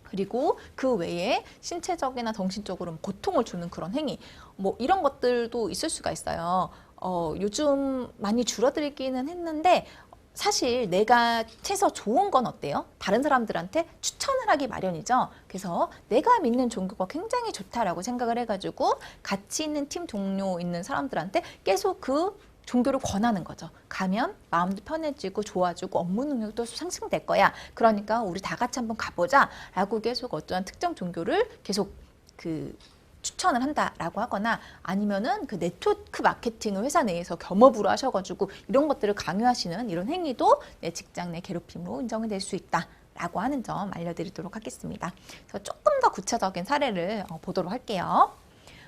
그리고 그 외에 신체적이나 정신적으로 고통을 주는 그런 행위, 뭐 이런 것들도 있을 수가 있어요. 요즘 많이 줄어들기는 했는데 사실 내가 채서 좋은 건 어때요? 다른 사람들한테 추천을 하기 마련이죠. 그래서 내가 믿는 종교가 굉장히 좋다라고 생각을 해가지고 같이 있는 팀 동료 있는 사람들한테 계속 그 종교를 권하는 거죠. 가면 마음도 편해지고 좋아지고 업무 능력도 상승될 거야. 그러니까 우리 다 같이 한번 가보자 라고 계속 어떠한 특정 종교를 계속 추천을 한다라고 하거나 아니면은 그 네트워크 마케팅을 회사 내에서 겸업으로 하셔가지고 이런 것들을 강요하시는 이런 행위도 직장 내 괴롭힘으로 인정이 될 수 있다. 라고 하는 점 알려드리도록 하겠습니다. 그래서 조금 더 구체적인 사례를 보도록 할게요.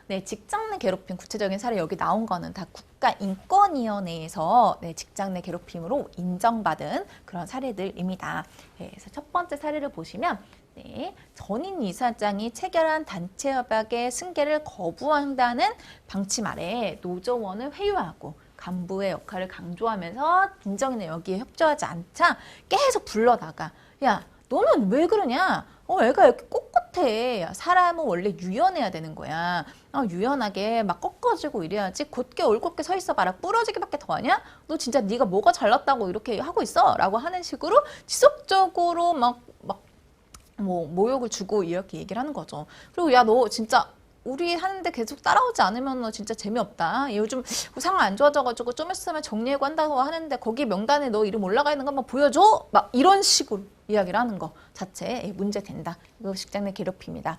네, 직장 내 괴롭힘 구체적인 사례 여기 나온 거는 다 국가인권위원회에서 직장 내 괴롭힘으로 인정받은 그런 사례들입니다. 네, 그래서 첫 번째 사례를 보시면 전임 이사장이 체결한 단체 협약의 승계를 거부한다는 방침 아래 노조원을 회유하고 간부의 역할을 강조하면서 인정이나 여기에 협조하지 않자 계속 불러다가 야 너는 왜 그러냐? 애가 이렇게 꼿꼿해. 사람은 원래 유연해야 되는 거야. 유연하게 막 꺾어지고 이래야지. 곧게 올곧게 서 있어 봐라. 부러지기밖에 더 하냐? 너 진짜 네가 뭐가 잘났다고 이렇게 하고 있어? 라고 하는 식으로 지속적으로 뭐 모욕을 주고 이렇게 얘기를 하는 거죠. 그리고 야 너 진짜 우리 하는데 계속 따라오지 않으면 너 진짜 재미없다. 요즘 상황 안 좋아져가지고 좀 있으면 정리해고 한다고 하는데 거기 명단에 너 이름 올라가 있는 거 한번 보여줘? 막 이런 식으로 이야기를 하는 거 자체에 문제된다. 이거 직장 내 괴롭힘이다.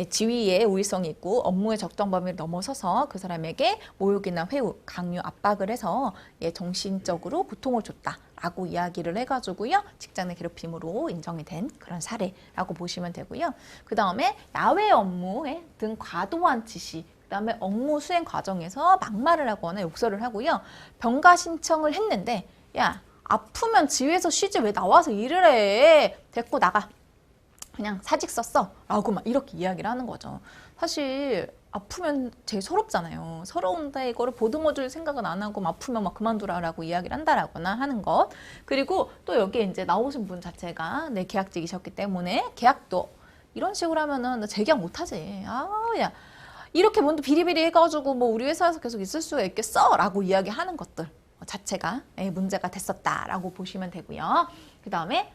지위에 우위성이 있고 업무의 적정 범위를 넘어서서 그 사람에게 모욕이나 회유, 강요, 압박을 해서 정신적으로 고통을 줬다. 라고 이야기를 해가지고요. 직장 내 괴롭힘으로 인정이 된 그런 사례라고 보시면 되고요. 그 다음에 야외 업무에 등 과도한 지시, 그 다음에 업무 수행 과정에서 막말을 하거나 욕설을 하고요. 병가 신청을 했는데 야 아프면 집에서 쉬지 왜 나와서 일을 해. 됐고 나가. 그냥 사직 썼어. 라고 막 이렇게 이야기를 하는 거죠. 사실 아프면 제일 서럽잖아요. 서러운데 이거를 보듬어줄 생각은 안 하고 아프면 막 그만두라라고 이야기를 한다라거나 하는 것. 그리고 또 여기에 이제 나오신 분 자체가 계약직이셨기 때문에 계약도 이런 식으로 하면은 나 재계약 못하지. 야 이렇게 뭔데 비리비리 해가지고 뭐 우리 회사에서 계속 있을 수가 있겠어? 라고 이야기하는 것들. 자체가 문제가 됐었다라고 보시면 되고요. 그 다음에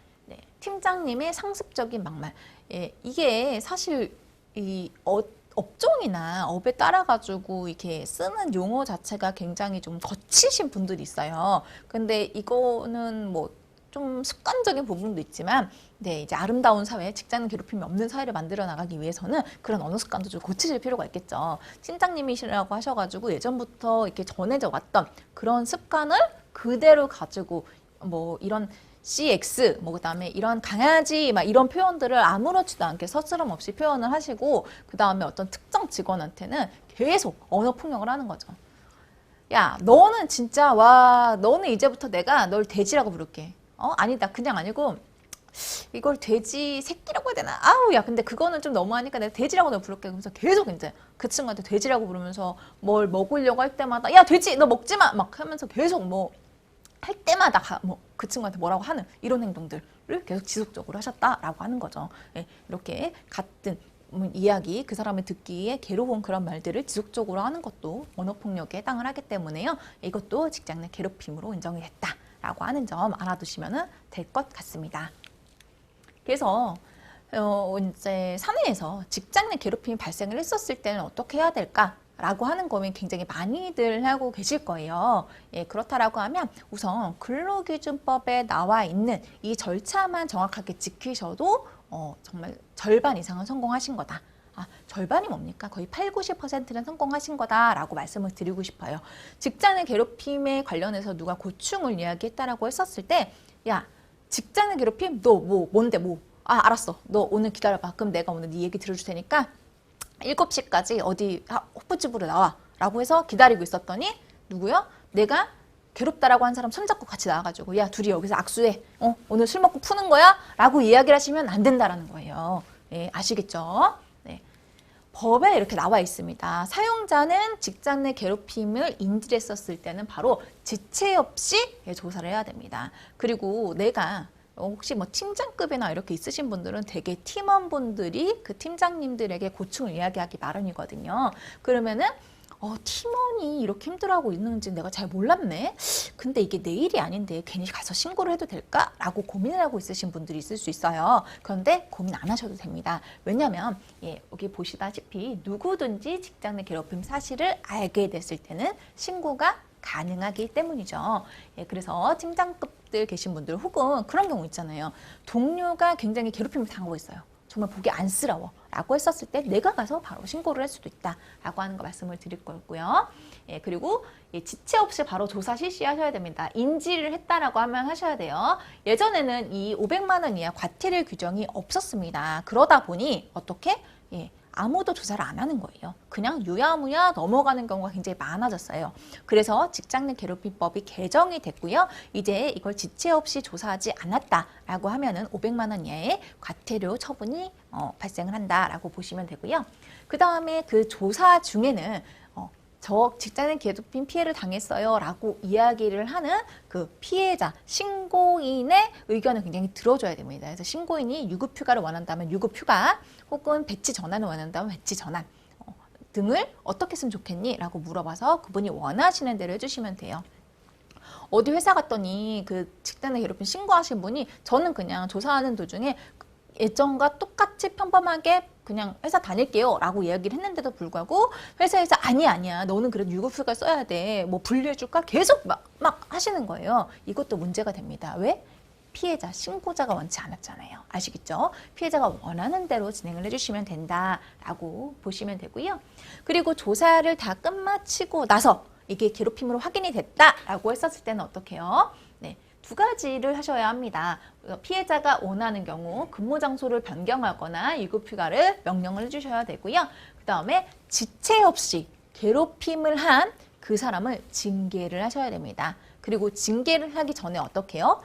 팀장님의 상습적인 막말. 이게 사실 이 업종이나 업에 따라 가지고 이렇게 쓰는 용어 자체가 굉장히 좀 거치신 분들이 있어요. 근데 이거는 뭐 좀 습관적인 부분도 있지만, 이제 아름다운 사회, 직장 괴롭힘이 없는 사회를 만들어 나가기 위해서는 그런 언어 습관도 좀 고치실 필요가 있겠죠. 팀장님이시라고 하셔가지고 예전부터 이렇게 전해져 왔던 그런 습관을 그대로 가지고 뭐 이런 CX, 뭐 그다음에 이런 강아지 막 이런 표현들을 아무렇지도 않게 서스럼 없이 표현을 하시고, 그다음에 어떤 특정 직원한테는 계속 언어 폭력을 하는 거죠. 야, 너는 진짜 너는 이제부터 내가 널 돼지라고 부를게. 아니다. 그냥 아니고 이걸 돼지 새끼라고 해야 되나? 아우, 야, 근데 그거는 좀 너무하니까 내가 돼지라고 너 부를게. 그러면서 계속 이제 그 친구한테 돼지라고 부르면서 뭘 먹으려고 할 때마다 야, 돼지 너 먹지 마! 막 하면서 계속 뭐 할 때마다 그 친구한테 뭐라고 하는 이런 행동들을 계속 지속적으로 하셨다라고 하는 거죠. 이렇게 같은 이야기, 그 사람이 듣기에 괴로운 그런 말들을 지속적으로 하는 것도 언어폭력에 해당을 하기 때문에요. 이것도 직장 내 괴롭힘으로 인정이 됐다라고 하는 점 알아두시면 될 것 같습니다. 그래서 이제 사내에서 직장 내 괴롭힘이 발생을 했었을 때는 어떻게 해야 될까? 라고 하는 고민 굉장히 많이들 하고 계실 거예요. 그렇다라고 하면 우선 근로기준법에 나와 있는 이 절차만 정확하게 지키셔도 정말 절반 이상은 성공하신 거다. 절반이 뭡니까? 거의 80~90%는 성공하신 거다라고 말씀을 드리고 싶어요. 직장 내 괴롭힘에 관련해서 누가 고충을 이야기했다라고 했었을 때, 야, 직장 내 괴롭힘? 너 뭔데? 알았어. 너 오늘 기다려봐. 그럼 내가 오늘 네 얘기 들어줄 테니까 7시까지 어디 호프집으로 나와 라고 해서 기다리고 있었더니 누구요? 내가 괴롭다라고 한 사람 손잡고 같이 나와가지고 야, 둘이 여기서 악수해. 오늘 술 먹고 푸는 거야? 라고 이야기를 하시면 안 된다라는 거예요. 아시겠죠? 법에 이렇게 나와 있습니다. 사용자는 직장 내 괴롭힘을 인지를 했었을 때는 바로 지체 없이 조사를 해야 됩니다. 그리고 내가 혹시 뭐 팀장급이나 이렇게 있으신 분들은 대개 팀원분들이 그 팀장님들에게 고충을 이야기하기 마련이거든요. 그러면은 팀원이 이렇게 힘들어하고 있는지 내가 잘 몰랐네. 근데 이게 내 일이 아닌데 괜히 가서 신고를 해도 될까? 라고 고민을 하고 있으신 분들이 있을 수 있어요. 그런데 고민 안 하셔도 됩니다. 왜냐하면 여기 보시다시피 누구든지 직장 내 괴롭힘 사실을 알게 됐을 때는 신고가 가능하기 때문이죠. 그래서 팀장급들 계신 분들 혹은 그런 경우 있잖아요. 동료가 굉장히 괴롭힘을 당하고 있어요. 정말 보기 안쓰러워 라고 했었을 때 내가 가서 바로 신고를 할 수도 있다 라고 하는 거 말씀을 드릴 거고요. 그리고 지체 없이 바로 조사 실시하셔야 됩니다. 인지를 했다라고 하면 하셔야 돼요. 예전에는 이 500만 원 이하 과태료 규정이 없었습니다. 그러다 보니 어떻게? 아무도 조사를 안 하는 거예요. 그냥 유야무야 넘어가는 경우가 굉장히 많아졌어요. 그래서 직장 내 괴롭힘법이 개정이 됐고요. 이제 이걸 지체 없이 조사하지 않았다라고 하면은 500만 원 이하의 과태료 처분이 발생을 한다라고 보시면 되고요. 그 다음에 그 조사 중에는 저 직장 내 괴롭힘 피해를 당했어요 라고 이야기를 하는 그 피해자, 신고인의 의견을 굉장히 들어줘야 됩니다. 그래서 신고인이 유급휴가를 원한다면 유급휴가 혹은 배치 전환을 원한다면 배치 전환 등을 어떻게 했으면 좋겠니? 라고 물어봐서 그분이 원하시는 대로 해주시면 돼요. 어디 회사 갔더니 그 직장 내 괴롭힘 신고하신 분이 저는 그냥 조사하는 도중에 예전과 똑같이 평범하게 그냥 회사 다닐게요 라고 이야기를 했는데도 불구하고 회사에서 아니야 너는 그래도 유급휴가 써야 돼 뭐 분리해줄까 계속 막 하시는 거예요. 이것도 문제가 됩니다. 왜? 피해자, 신고자가 원치 않았잖아요. 아시겠죠? 피해자가 원하는 대로 진행을 해주시면 된다라고 보시면 되고요. 그리고 조사를 다 끝마치고 나서 이게 괴롭힘으로 확인이 됐다라고 했었을 때는 어떻게 해요? 두 가지를 하셔야 합니다. 피해자가 원하는 경우 근무 장소를 변경하거나 유급휴가를 명령을 해주셔야 되고요. 그 다음에 지체 없이 괴롭힘을 한 그 사람을 징계를 하셔야 됩니다. 그리고 징계를 하기 전에 어떻게 해요?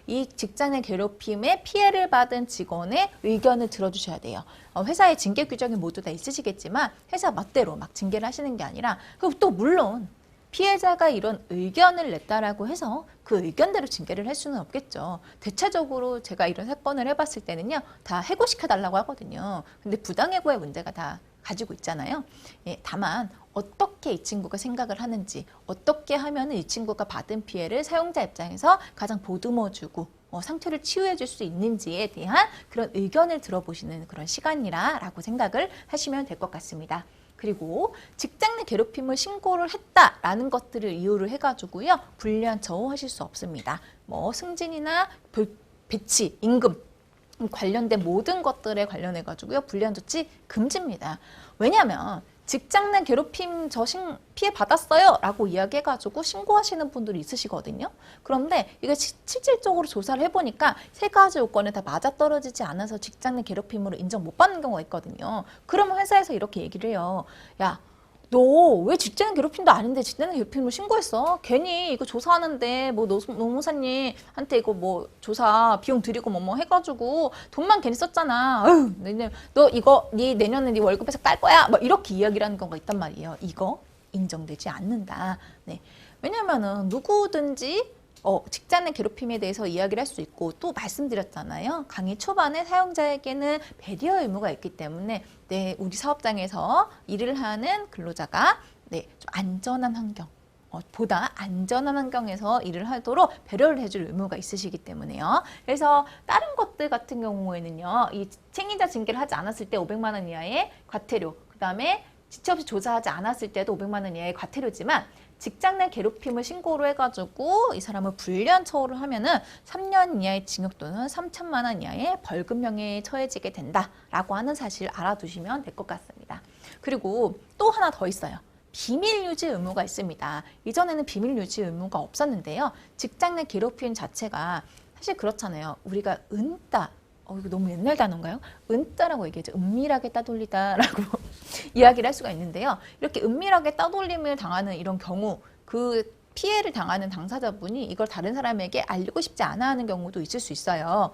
이 직장 내 괴롭힘에 피해를 받은 직원의 의견을 들어주셔야 돼요. 회사의 징계 규정이 모두 다 있으시겠지만 회사 멋대로 막 징계를 하시는 게 아니라 그리고 또 물론 피해자가 이런 의견을 냈다라고 해서 그 의견대로 징계를 할 수는 없겠죠. 대체적으로 제가 이런 사건을 해봤을 때는요, 다 해고시켜달라고 하거든요. 근데 부당해고의 문제가 다 가지고 있잖아요. 예, 다만 어떻게 이 친구가 생각을 하는지, 어떻게 하면 이 친구가 받은 피해를 사용자 입장에서 가장 보듬어주고 상처를 치유해 줄 수 있는지에 대한 그런 의견을 들어보시는 그런 시간이라고 생각을 하시면 될 것 같습니다. 그리고 직장 내 괴롭힘을 신고를 했다라는 것들을 이유로 해가지고요, 불리한 처우하실 수 없습니다. 뭐 승진이나 배치, 임금 관련된 모든 것들에 관련해 가지고요, 불리한 조치 금지입니다. 왜냐하면 직장 내 괴롭힘 피해 받았어요 라고 이야기해 가지고 신고하시는 분들이 있으시거든요. 그런데 이게 실질적으로 조사를 해보니까 세 가지 요건에 다 맞아떨어지지 않아서 직장 내 괴롭힘으로 인정 못 받는 경우가 있거든요. 그러면 회사에서 이렇게 얘기를 해요. 야, 너 왜 직장 괴롭힘도 아닌데 직장 괴롭힘을 신고했어? 괜히 이거 조사하는데 뭐 노무사님한테 이거 뭐 조사 비용 드리고 뭐 해가지고 돈만 괜히 썼잖아. 아유, 너 이거 네 내년에 네 월급에서 깔 거야. 뭐 이렇게 이야기를 하는 경우가 있단 말이에요. 이거 인정되지 않는다. 네. 왜냐면은 누구든지 직장 내 괴롭힘에 대해서 이야기를 할 수 있고, 또 말씀드렸잖아요. 강의 초반에 사용자에게는 배려 의무가 있기 때문에 네, 우리 사업장에서 일을 하는 근로자가 네, 좀 안전한 환경, 보다 안전한 환경에서 일을 하도록 배려를 해줄 의무가 있으시기 때문에요. 그래서 다른 것들 같은 경우에는요, 이 책임자 징계를 하지 않았을 때 500만 원 이하의 과태료, 그 다음에 지체 없이 조사하지 않았을 때도 500만 원 이하의 과태료지만, 직장 내 괴롭힘을 신고로 해가지고 이 사람을 불리한 처우를 하면은 3년 이하의 징역 또는 3천만 원 이하의 벌금형에 처해지게 된다라고 하는 사실 알아두시면 될 것 같습니다. 그리고 또 하나 더 있어요. 비밀 유지 의무가 있습니다. 이전에는 비밀 유지 의무가 없었는데요. 직장 내 괴롭힘 자체가 사실 그렇잖아요. 우리가 은따, 이거 너무 옛날 단어인가요? 은따라고 얘기하죠. 은밀하게 따돌리다라고 이야기를 할 수가 있는데요. 이렇게 은밀하게 따돌림을 당하는 이런 경우, 그 피해를 당하는 당사자분이 이걸 다른 사람에게 알리고 싶지 않아 하는 경우도 있을 수 있어요.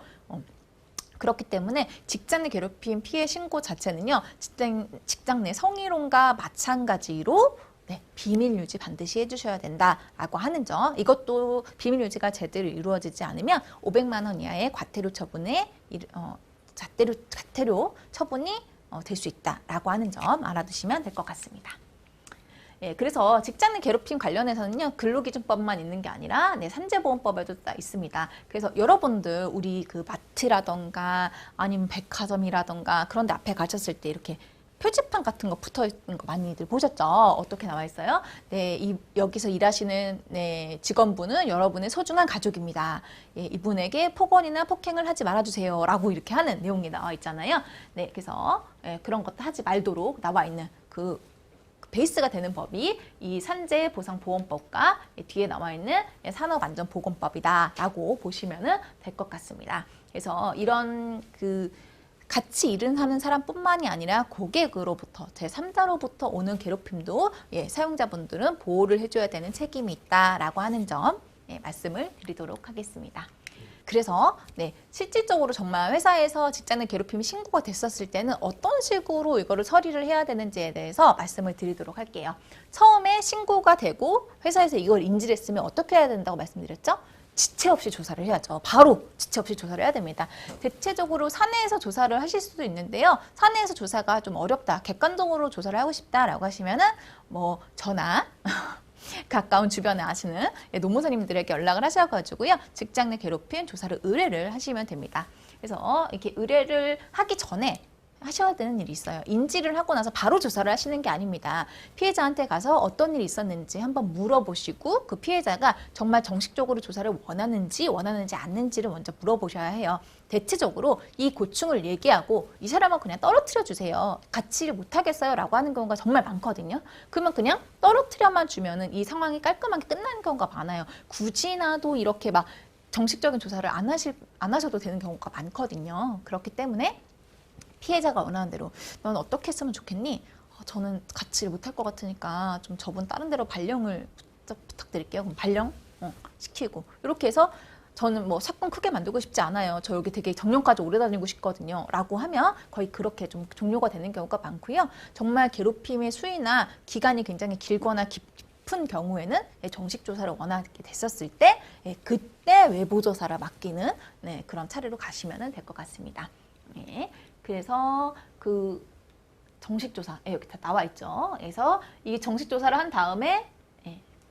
그렇기 때문에 직장 내 괴롭힘 피해 신고 자체는요, 직장 내 성희롱과 마찬가지로 네, 비밀 유지 반드시 해주셔야 된다라고 하는 점. 이것도 비밀 유지가 제대로 이루어지지 않으면 500만 원 이하의 과태료 처분에 과태료 처분이 될 수 있다라고 하는 점 알아두시면 될 것 같습니다. 예, 그래서 직장 내 괴롭힘 관련해서는요, 근로기준법만 있는 게 아니라 네, 산재보험법에도 다 있습니다. 그래서 여러분들 우리 그 마트라던가 아니면 백화점이라던가 그런 데 앞에 가셨을 때 이렇게 표지판 같은 거 붙어 있는 거 많이들 보셨죠? 어떻게 나와 있어요? 네, 여기서 일하시는 네, 직원분은 여러분의 소중한 가족입니다. 예, 이분에게 폭언이나 폭행을 하지 말아주세요. 라고 이렇게 하는 내용이 나와 있잖아요. 네, 그래서 예, 그런 것도 하지 말도록 나와 있는 그 베이스가 되는 법이 이 산재보상보험법과 뒤에 나와 있는 산업안전보건법이다 라고 보시면 될 것 같습니다. 그래서 이런 같이 일을 하는 사람뿐만이 아니라 고객으로부터, 제3자로부터 오는 괴롭힘도 사용자분들은 보호를 해줘야 되는 책임이 있다라고 하는 점 말씀을 드리도록 하겠습니다. 그래서 실질적으로 정말 회사에서 직장 내 괴롭힘이 신고가 됐었을 때는 어떤 식으로 이거를 처리를 해야 되는지에 대해서 말씀을 드리도록 할게요. 처음에 신고가 되고 회사에서 이걸 인지를 했으면 어떻게 해야 된다고 말씀드렸죠? 지체 없이 조사를 해야죠. 바로 지체 없이 조사를 해야 됩니다. 대체적으로 사내에서 조사를 하실 수도 있는데요. 사내에서 조사가 좀 어렵다, 객관적으로 조사를 하고 싶다라고 하시면은 뭐 저나 가까운 주변에 아시는 노무사님들에게 연락을 하셔가지고요, 직장 내 괴롭힘 조사를 의뢰를 하시면 됩니다. 그래서 이렇게 의뢰를 하기 전에 하셔야 되는 일이 있어요. 인지를 하고 나서 바로 조사를 하시는 게 아닙니다. 피해자한테 가서 어떤 일이 있었는지 한번 물어보시고, 그 피해자가 정말 정식적으로 조사를 원하는지 않는지를 먼저 물어보셔야 해요. 대체적으로 이 고충을 얘기하고 이 사람은 그냥 떨어뜨려 주세요, 같이 일 못하겠어요 라고 하는 경우가 정말 많거든요. 그러면 그냥 떨어뜨려만 주면은 이 상황이 깔끔하게 끝나는 경우가 많아요. 굳이 나도 이렇게 막 정식적인 조사를 안 하셔도 되는 경우가 많거든요. 그렇기 때문에 피해자가 원하는 대로 넌 어떻게 했으면 좋겠니? 저는 같이 일 못할 것 같으니까 좀 저분 다른 데로 발령을 부탁드릴게요. 그럼 발령 시키고, 이렇게 해서 저는 뭐 사건 크게 만들고 싶지 않아요, 저 여기 되게 정년까지 오래 다니고 싶거든요 라고 하면 거의 그렇게 좀 종료가 되는 경우가 많고요. 정말 괴롭힘의 수위나 기간이 굉장히 길거나 깊은 경우에는 정식 조사를 원하게 됐었을 때 그때 외부 조사를 맡기는 그런 차례로 가시면 될 것 같습니다. 그래서 정식 조사, 여기 다 나와 있죠. 그래서 이 정식 조사를 한 다음에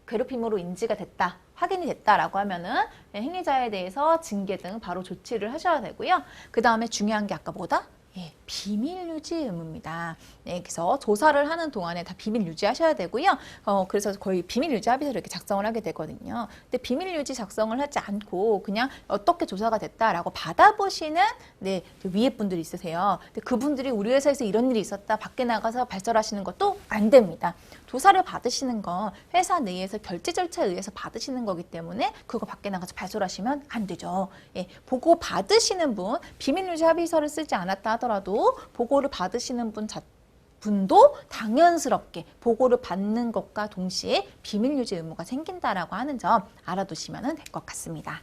괴롭힘으로 인지가 됐다, 확인이 됐다라고 하면은 행위자에 대해서 징계 등 바로 조치를 하셔야 되고요. 그 다음에 중요한 게 아까 뭐다? 비밀 유지 의무입니다. 그래서 조사를 하는 동안에 다 비밀 유지하셔야 되고요. 그래서 거의 비밀 유지 합의서를 이렇게 작성을 하게 되거든요. 근데 비밀 유지 작성을 하지 않고 그냥 어떻게 조사가 됐다라고 받아보시는 그 위에 분들이 있으세요. 근데 그분들이 우리 회사에서 이런 일이 있었다, 밖에 나가서 발설하시는 것도 안 됩니다. 조사를 받으시는 건 회사 내에서 결제 절차에 의해서 받으시는 거기 때문에 그거 밖에 나가서 발설하시면 안 되죠. 보고 받으시는 분, 비밀 유지 합의서를 쓰지 않았다 하더라도 보고를 받으시는 분도 당연스럽게 보고를 받는 것과 동시에 비밀 유지 의무가 생긴다라고 하는 점 알아두시면 될 것 같습니다.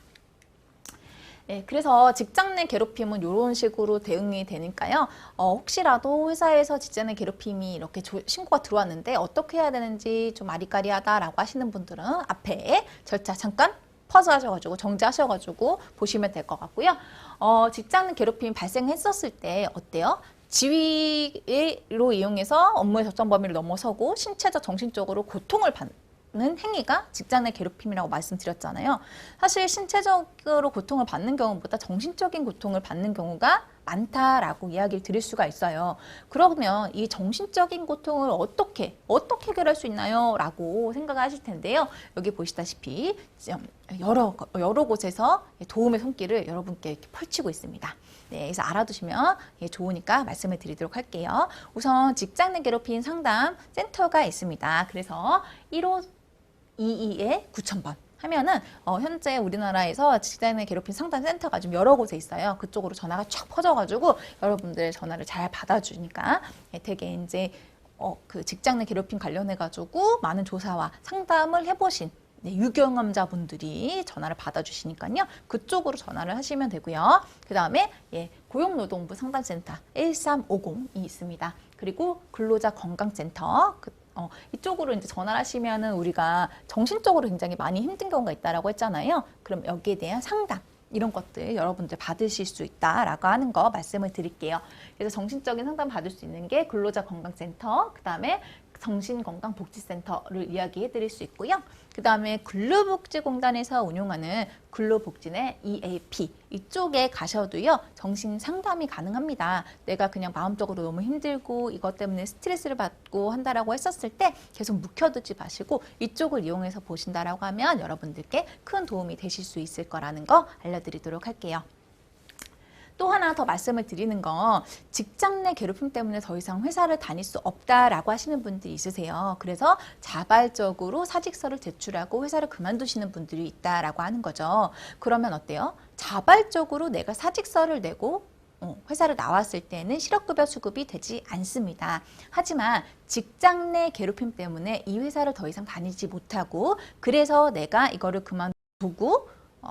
그래서 직장 내 괴롭힘은 이런 식으로 대응이 되니까요. 혹시라도 회사에서 직장 내 괴롭힘이 이렇게 신고가 들어왔는데 어떻게 해야 되는지 좀 아리까리하다라고 하시는 분들은 앞에 절차 잠깐 퍼즈 하셔가지고 정지하셔가지고 보시면 될 것 같고요. 직장 내 괴롭힘이 발생했었을 때 어때요? 지위로 이용해서 업무의 적정 범위를 넘어서고 신체적, 정신적으로 고통을 받는 행위가 직장 내 괴롭힘이라고 말씀드렸잖아요. 사실 신체적으로 고통을 받는 경우보다 정신적인 고통을 받는 경우가 많다라고 이야기를 드릴 수가 있어요. 그러면 이 정신적인 고통을 어떻게 해결할 수 있나요? 라고 생각하실 텐데요. 여기 보시다시피 여러 곳에서 도움의 손길을 여러분께 이렇게 펼치고 있습니다. 그래서 알아두시면 좋으니까 말씀을 드리도록 할게요. 우선 직장 내 괴롭힘 상담 센터가 있습니다. 그래서 1522에 9000번 하면은 현재 우리나라에서 직장 내 괴롭힘 상담 센터가 좀 여러 곳에 있어요. 그쪽으로 전화가 쫙 퍼져가지고 여러분들 전화를 잘 받아주니까 되게 이제 그 직장 내 괴롭힘 관련해가지고 많은 조사와 상담을 해보신 유경험자분들이 전화를 받아주시니까요. 그쪽으로 전화를 하시면 되고요. 그 다음에 고용노동부 상담센터 1350이 있습니다. 그리고 근로자 건강센터 이쪽으로 이제 전화를 하시면은 우리가 정신적으로 굉장히 많이 힘든 경우가 있다라고 했잖아요. 그럼 여기에 대한 상담 이런 것들 여러분들 받으실 수 있다라고 하는 거 말씀을 드릴게요. 그래서 정신적인 상담 받을 수 있는 게 근로자 건강센터, 그 다음에 정신건강복지센터를 이야기해 드릴 수 있고요. 그 다음에 근로복지공단에서 운용하는 근로복지의 EAP 이쪽에 가셔도요. 정신상담이 가능합니다. 내가 그냥 마음적으로 너무 힘들고 이것 때문에 스트레스를 받고 한다라고 했었을 때 계속 묵혀두지 마시고 이쪽을 이용해서 보신다라고 하면 여러분들께 큰 도움이 되실 수 있을 거라는 거 알려드리도록 할게요. 또 하나 더 말씀을 드리는 건 직장 내 괴롭힘 때문에 더 이상 회사를 다닐 수 없다라고 하시는 분들이 있으세요. 그래서 자발적으로 사직서를 제출하고 회사를 그만두시는 분들이 있다라고 하는 거죠. 그러면 어때요? 자발적으로 내가 사직서를 내고 회사를 나왔을 때는 실업급여 수급이 되지 않습니다. 하지만 직장 내 괴롭힘 때문에 이 회사를 더 이상 다니지 못하고 그래서 내가 이거를 그만두고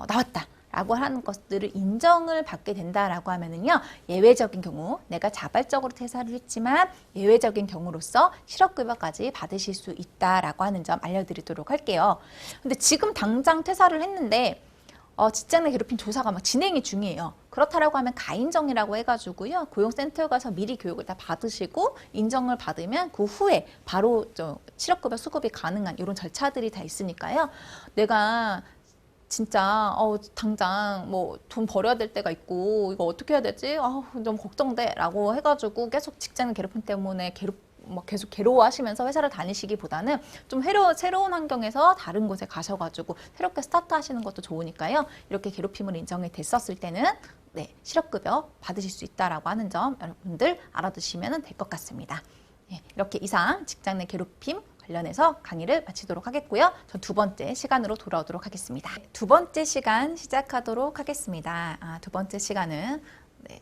나왔다. 라고 하는 것들을 인정을 받게 된다라고 하면은요, 예외적인 경우, 내가 자발적으로 퇴사를 했지만 예외적인 경우로서 실업급여까지 받으실 수 있다라고 하는 점 알려드리도록 할게요. 근데 지금 당장 퇴사를 했는데, 직장 내 괴롭힘 조사가 막 진행이 중이에요. 그렇다라고 하면 가인정이라고 해가지고요, 고용센터에 가서 미리 교육을 다 받으시고 인정을 받으면 그 후에 바로 실업급여 수급이 가능한 이런 절차들이 다 있으니까요. 내가 진짜 당장 뭐 돈 벌어야 될 때가 있고 이거 어떻게 해야 되지? 너무 걱정돼 라고 해가지고 계속 직장 괴롭힘 때문에 계속 괴로워하시면서 회사를 다니시기보다는 좀 새로운 환경에서 다른 곳에 가셔가지고 새롭게 스타트 하시는 것도 좋으니까요. 이렇게 괴롭힘을 인정이 됐었을 때는 실업급여 받으실 수 있다라고 하는 점 여러분들 알아두시면 될 것 같습니다. 이렇게 이상 직장 내 괴롭힘 관련해서 강의를 마치도록 하겠고요. 전 두 번째 시간으로 돌아오도록 하겠습니다. 두 번째 시간 시작하도록 하겠습니다. 두 번째 시간은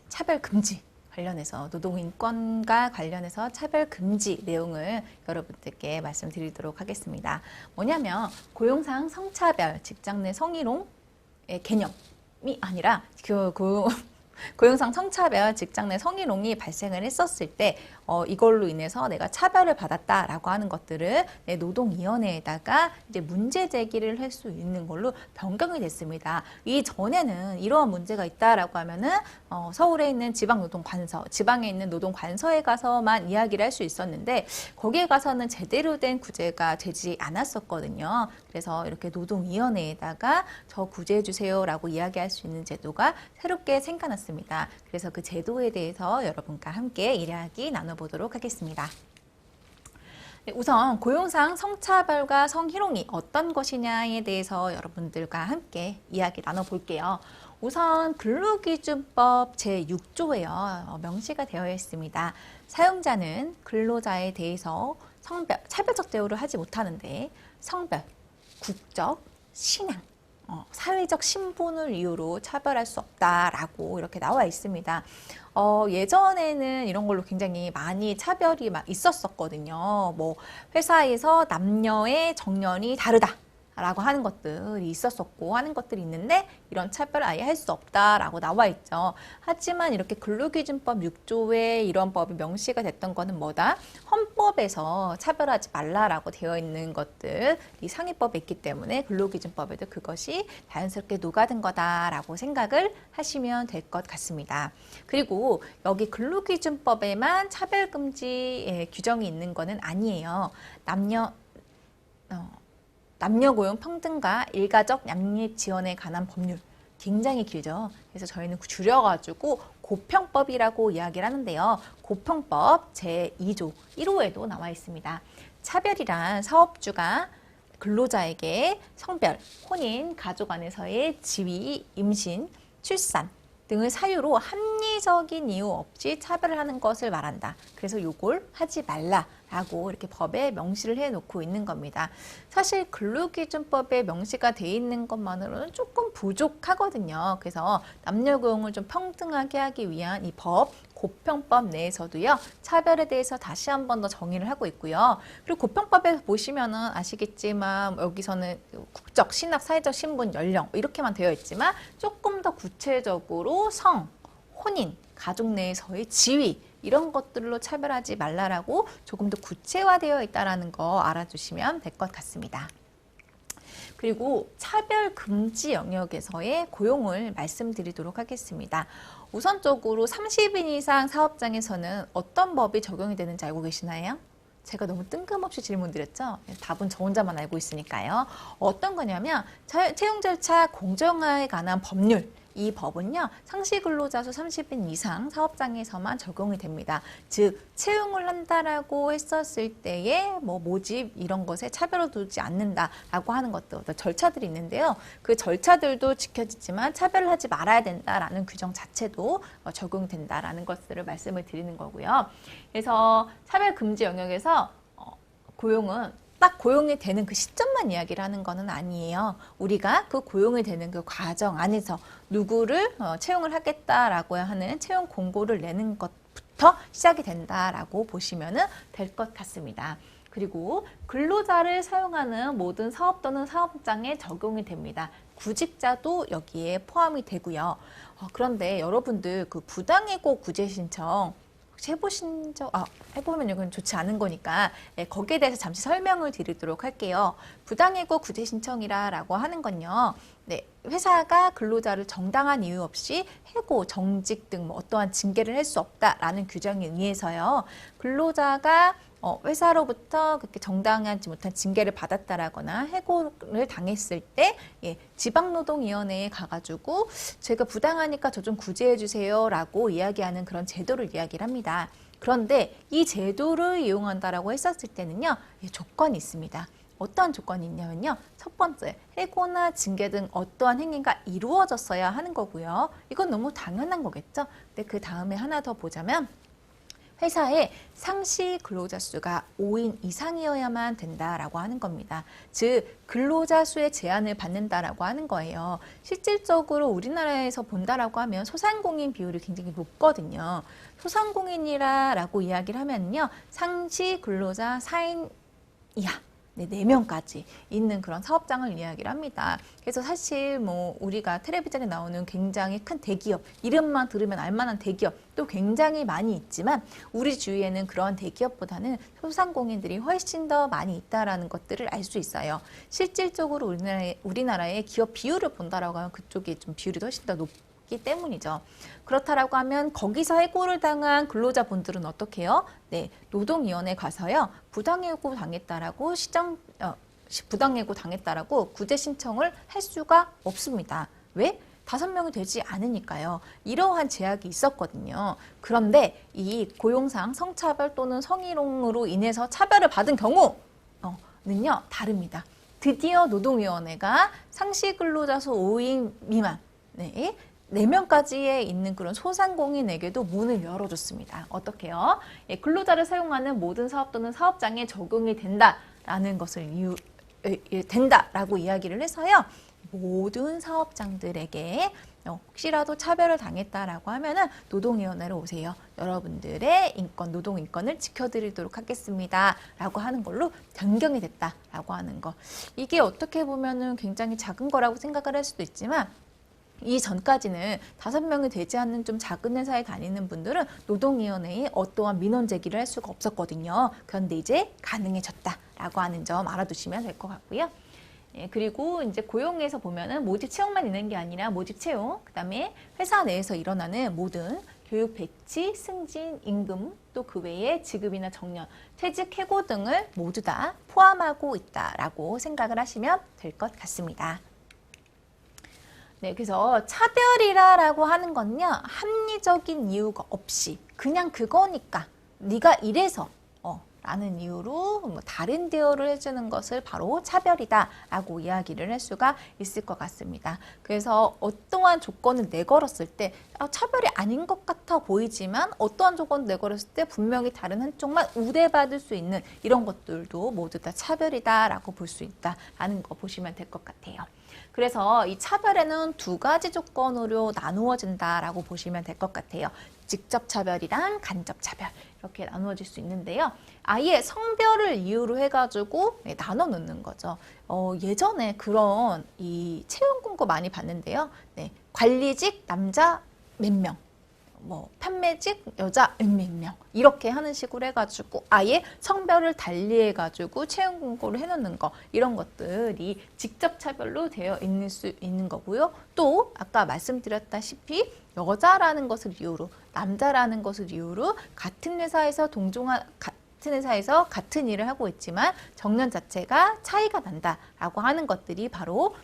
차별금지 관련해서 노동인권과 관련해서 차별금지 내용을 여러분들께 말씀드리도록 하겠습니다. 뭐냐면 고용상 성차별, 직장 내 성희롱의 개념이 아니라 고용상 성차별, 직장 내 성희롱이 발생을 했었을 때 이걸로 인해서 내가 차별을 받았다라고 하는 것들을 내 노동위원회에다가 이제 문제 제기를 할 수 있는 걸로 변경이 됐습니다. 이전에는 이러한 문제가 있다라고 하면은 서울에 있는 지방노동관서, 지방에 있는 노동관서에 가서만 이야기를 할 수 있었는데 거기에 가서는 제대로 된 구제가 되지 않았었거든요. 그래서 이렇게 노동위원회에다가 저 구제해 주세요라고 이야기할 수 있는 제도가 새롭게 생겨났습니다. 그래서 그 제도에 대해서 여러분과 함께 이야기 나눠보도록 하겠습니다. 네, 우선 고용상 성차별과 성희롱이 어떤 것이냐에 대해서 여러분들과 함께 이야기 나눠볼게요. 우선 근로기준법 제6조에요. 명시가 되어 있습니다. 사용자는 근로자에 대해서 차별적 대우를 하지 못하는데 성별, 국적, 신앙, 사회적 신분을 이유로 차별할 수 없다라고 이렇게 나와 있습니다. 예전에는 이런 걸로 굉장히 많이 차별이 막 있었었거든요. 뭐 회사에서 남녀의 정년이 다르다. 라고 하는 것들이 있었었고 하는 것들이 있는데 이런 차별 아예 할 수 없다라고 나와 있죠. 하지만 이렇게 근로기준법 6조에 이런 법이 명시가 됐던 거는 뭐다? 헌법에서 차별하지 말라라고 되어 있는 것들이 상위법에 있기 때문에 근로기준법에도 그것이 자연스럽게 녹아든 거다라고 생각을 하시면 될 것 같습니다. 그리고 여기 근로기준법에만 차별금지 규정이 있는 거는 아니에요. 남녀 고용 평등과 일가족 양립 지원에 관한 법률 굉장히 길죠. 그래서 저희는 줄여가지고 고평법이라고 이야기를 하는데요. 고평법 제2조 1호에도 나와 있습니다. 차별이란 사업주가 근로자에게 성별, 혼인, 가족 안에서의 지위, 임신, 출산 등을 사유로 합리적인 이유 없이 차별을 하는 것을 말한다. 그래서 이걸 하지 말라라고 이렇게 법에 명시를 해놓고 있는 겁니다. 사실 근로기준법에 명시가 돼 있는 것만으로는 조금 부족하거든요. 그래서 남녀 고용을 좀 평등하게 하기 위한 이 법, 고평법 내에서도요, 차별에 대해서 다시 한 번 더 정의를 하고 있고요. 그리고 고평법에 보시면은 아시겠지만 여기서는 국적, 신학, 사회적 신분, 연령 이렇게만 되어 있지만 조금 더 구체적으로 성, 혼인, 가족 내에서의 지위 이런 것들로 차별하지 말라라고 조금 더 구체화되어 있다는 거 알아두시면 될 것 같습니다. 그리고 차별 금지 영역에서의 고용을 말씀드리도록 하겠습니다. 우선적으로 30인 이상 사업장에서는 어떤 법이 적용이 되는지 알고 계시나요? 제가 너무 뜬금없이 질문 드렸죠? 답은 저 혼자만 알고 있으니까요. 어떤 거냐면 채용 절차 공정화에 관한 법률, 이 법은요, 상시 근로자 수 30인 이상 사업장에서만 적용이 됩니다. 즉, 채용을 한다라고 했었을 때에 모집 이런 것에 차별을 두지 않는다라고 하는 것들, 어떤 절차들이 있는데요. 그 절차들도 지켜지지만 차별을 하지 말아야 된다라는 규정 자체도 적용된다라는 것들을 말씀을 드리는 거고요. 그래서 차별 금지 영역에서 고용은 딱 고용이 되는 그 시점만 이야기를 하는 거는 아니에요. 우리가 그 고용이 되는 그 과정 안에서 누구를 채용을 하겠다라고 하는 채용 공고를 내는 것부터 시작이 된다라고 보시면 될 것 같습니다. 그리고 근로자를 사용하는 모든 사업 또는 사업장에 적용이 됩니다. 구직자도 여기에 포함이 되고요. 그런데 여러분들 그 부당해고 구제 신청 해보신 적, 해보면 이건 좋지 않은 거니까 거기에 대해서 잠시 설명을 드리도록 할게요. 부당해고 구제 신청이라고 하는 건요. 네, 회사가 근로자를 정당한 이유 없이 해고, 정직 등 어떠한 징계를 할 수 없다라는 규정에 의해서요. 근로자가 회사로부터 그렇게 정당하지 못한 징계를 받았다라거나 해고를 당했을 때 지방노동위원회에 가가지고 제가 부당하니까 저 좀 구제해 주세요라고 이야기하는 그런 제도를 이야기를 합니다. 그런데 이 제도를 이용한다라고 했었을 때는요, 조건이 있습니다. 어떠한 조건이 있냐면요. 첫 번째, 해고나 징계 등 어떠한 행위가 이루어졌어야 하는 거고요. 이건 너무 당연한 거겠죠. 근데 그 다음에 하나 더 보자면 회사의 상시 근로자 수가 5인 이상이어야만 된다라고 하는 겁니다. 즉, 근로자 수의 제한을 받는다라고 하는 거예요. 실질적으로 우리나라에서 본다라고 하면 소상공인 비율이 굉장히 높거든요. 소상공인이라고 이야기를 하면요. 상시 근로자 4인 이하. 네, 4명까지 있는 그런 사업장을 이야기를 합니다. 그래서 사실 뭐 우리가 텔레비전에 나오는 굉장히 큰 대기업, 이름만 들으면 알만한 대기업도 굉장히 많이 있지만 우리 주위에는 그런 대기업보다는 소상공인들이 훨씬 더 많이 있다라는 것들을 알 수 있어요. 실질적으로 우리나라의 기업 비율을 본다라고 하면 그쪽이 좀 비율이 훨씬 더 높기 때문이죠. 그렇다라고 하면 거기서 해고를 당한 근로자분들은 어떻게 해요? 네, 노동위원회 가서요. 부당해고 당했다라고 부당해고 당했다라고 구제 신청을 할 수가 없습니다. 왜? 5명이 되지 않으니까요. 이러한 제약이 있었거든요. 그런데 이 고용상 성차별 또는 성희롱으로 인해서 차별을 받은 경우는요, 다릅니다. 드디어 노동위원회가 상시 근로자 수 5인 미만, 네, 4명까지에 있는 그런 소상공인에게도 문을 열어줬습니다. 어떻게요? 예, 근로자를 사용하는 모든 사업 또는 사업장에 적용이 된다라는 것을 된다라고 이야기를 해서요. 모든 사업장들에게 혹시라도 차별을 당했다라고 하면은 노동위원회로 오세요. 여러분들의 인권, 노동 인권을 지켜드리도록 하겠습니다. 라고 하는 걸로 변경이 됐다라고 하는 거. 이게 어떻게 보면은 굉장히 작은 거라고 생각을 할 수도 있지만 이 전까지는 5명이 되지 않는 좀 작은 회사에 다니는 분들은 노동위원회에 어떠한 민원 제기를 할 수가 없었거든요. 그런데 이제 가능해졌다라고 하는 점 알아두시면 될 것 같고요. 예, 그리고 이제 고용에서 보면은 모집 채용만 있는 게 아니라 모집 채용, 그다음에 회사 내에서 일어나는 모든 교육 배치, 승진, 임금, 또 그 외에 지급이나 정년, 퇴직, 해고 등을 모두 다 포함하고 있다라고 생각을 하시면 될 것 같습니다. 네, 그래서 차별이라고 하는 건요, 합리적인 이유가 없이 그냥 그거니까 네가 이래서 라는 이유로 뭐 다른 대우를 해주는 것을 바로 차별이다라고 이야기를 할 수가 있을 것 같습니다. 그래서 어떠한 조건을 내걸었을 때 차별이 아닌 것 같아 보이지만 어떠한 조건을 내걸었을 때 분명히 다른 한쪽만 우대받을 수 있는 이런 것들도 모두 다 차별이다라고 볼 수 있다라는 거 보시면 될 것 같아요. 그래서 이 차별에는 2가지 조건으로 나누어진다라고 보시면 될 것 같아요. 직접 차별이랑 간접 차별 이렇게 나누어질 수 있는데요. 아예 성별을 이유로 해가지고 나눠 놓는 거죠. 예전에 그런 이 채용 공고 많이 봤는데요. 네, 관리직 남자 몇 명, 뭐 판매직 여자 몇 명 이렇게 하는 식으로 해가지고 아예 성별을 달리해가지고 채용 공고를 해놓는 거 이런 것들이 직접 차별로 되어 있는 수 있는 거고요. 또 아까 말씀드렸다시피 여자라는 것을 이유로 남자라는 것을 이유로 같은 회사에서 같은 일을 하고 있지만 정년 자체가 차이가 난다라고 하는 것들이 바로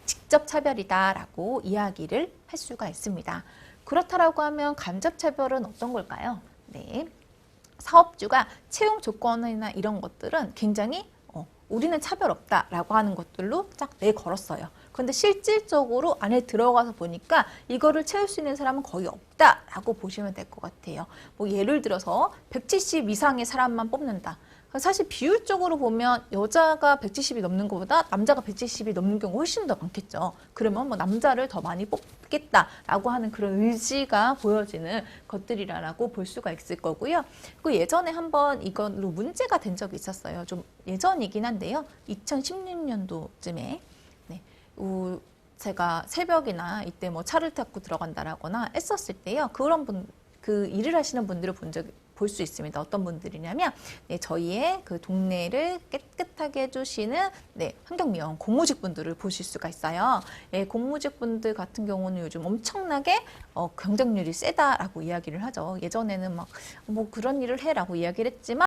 직접 차별이다라고 이야기를 할 수가 있습니다. 그렇다라고 하면 간접 차별은 어떤 걸까요? 네, 사업주가 채용 조건이나 이런 것들은 굉장히 우리는 차별 없다라고 하는 것들로 쫙 내걸었어요. 그런데 실질적으로 안에 들어가서 보니까 이거를 채울 수 있는 사람은 거의 없다라고 보시면 될 것 같아요. 뭐 예를 들어서 170 이상의 사람만 뽑는다. 사실 비율적으로 보면 여자가 170이 넘는 것보다 남자가 170이 넘는 경우가 훨씬 더 많겠죠. 그러면 뭐 남자를 더 많이 뽑겠다라고 하는 그런 의지가 보여지는 것들이라고 볼 수가 있을 거고요. 그 예전에 한번 이걸로 문제가 된 적이 있었어요. 좀 예전이긴 한데요. 2016년도쯤에 제가 새벽이나 이때 뭐 차를 타고 들어간다라거나 했었을 때요. 그 일을 하시는 분들을 볼 수 있습니다. 어떤 분들이냐면 저희의 그 동네를 깨끗하게 해주시는 환경미화원 공무직 분들을 보실 수가 있어요. 공무직 분들 같은 경우는 요즘 엄청나게 경쟁률이 세다라고 이야기를 하죠. 예전에는 막 뭐 그런 일을 해라고 이야기를 했지만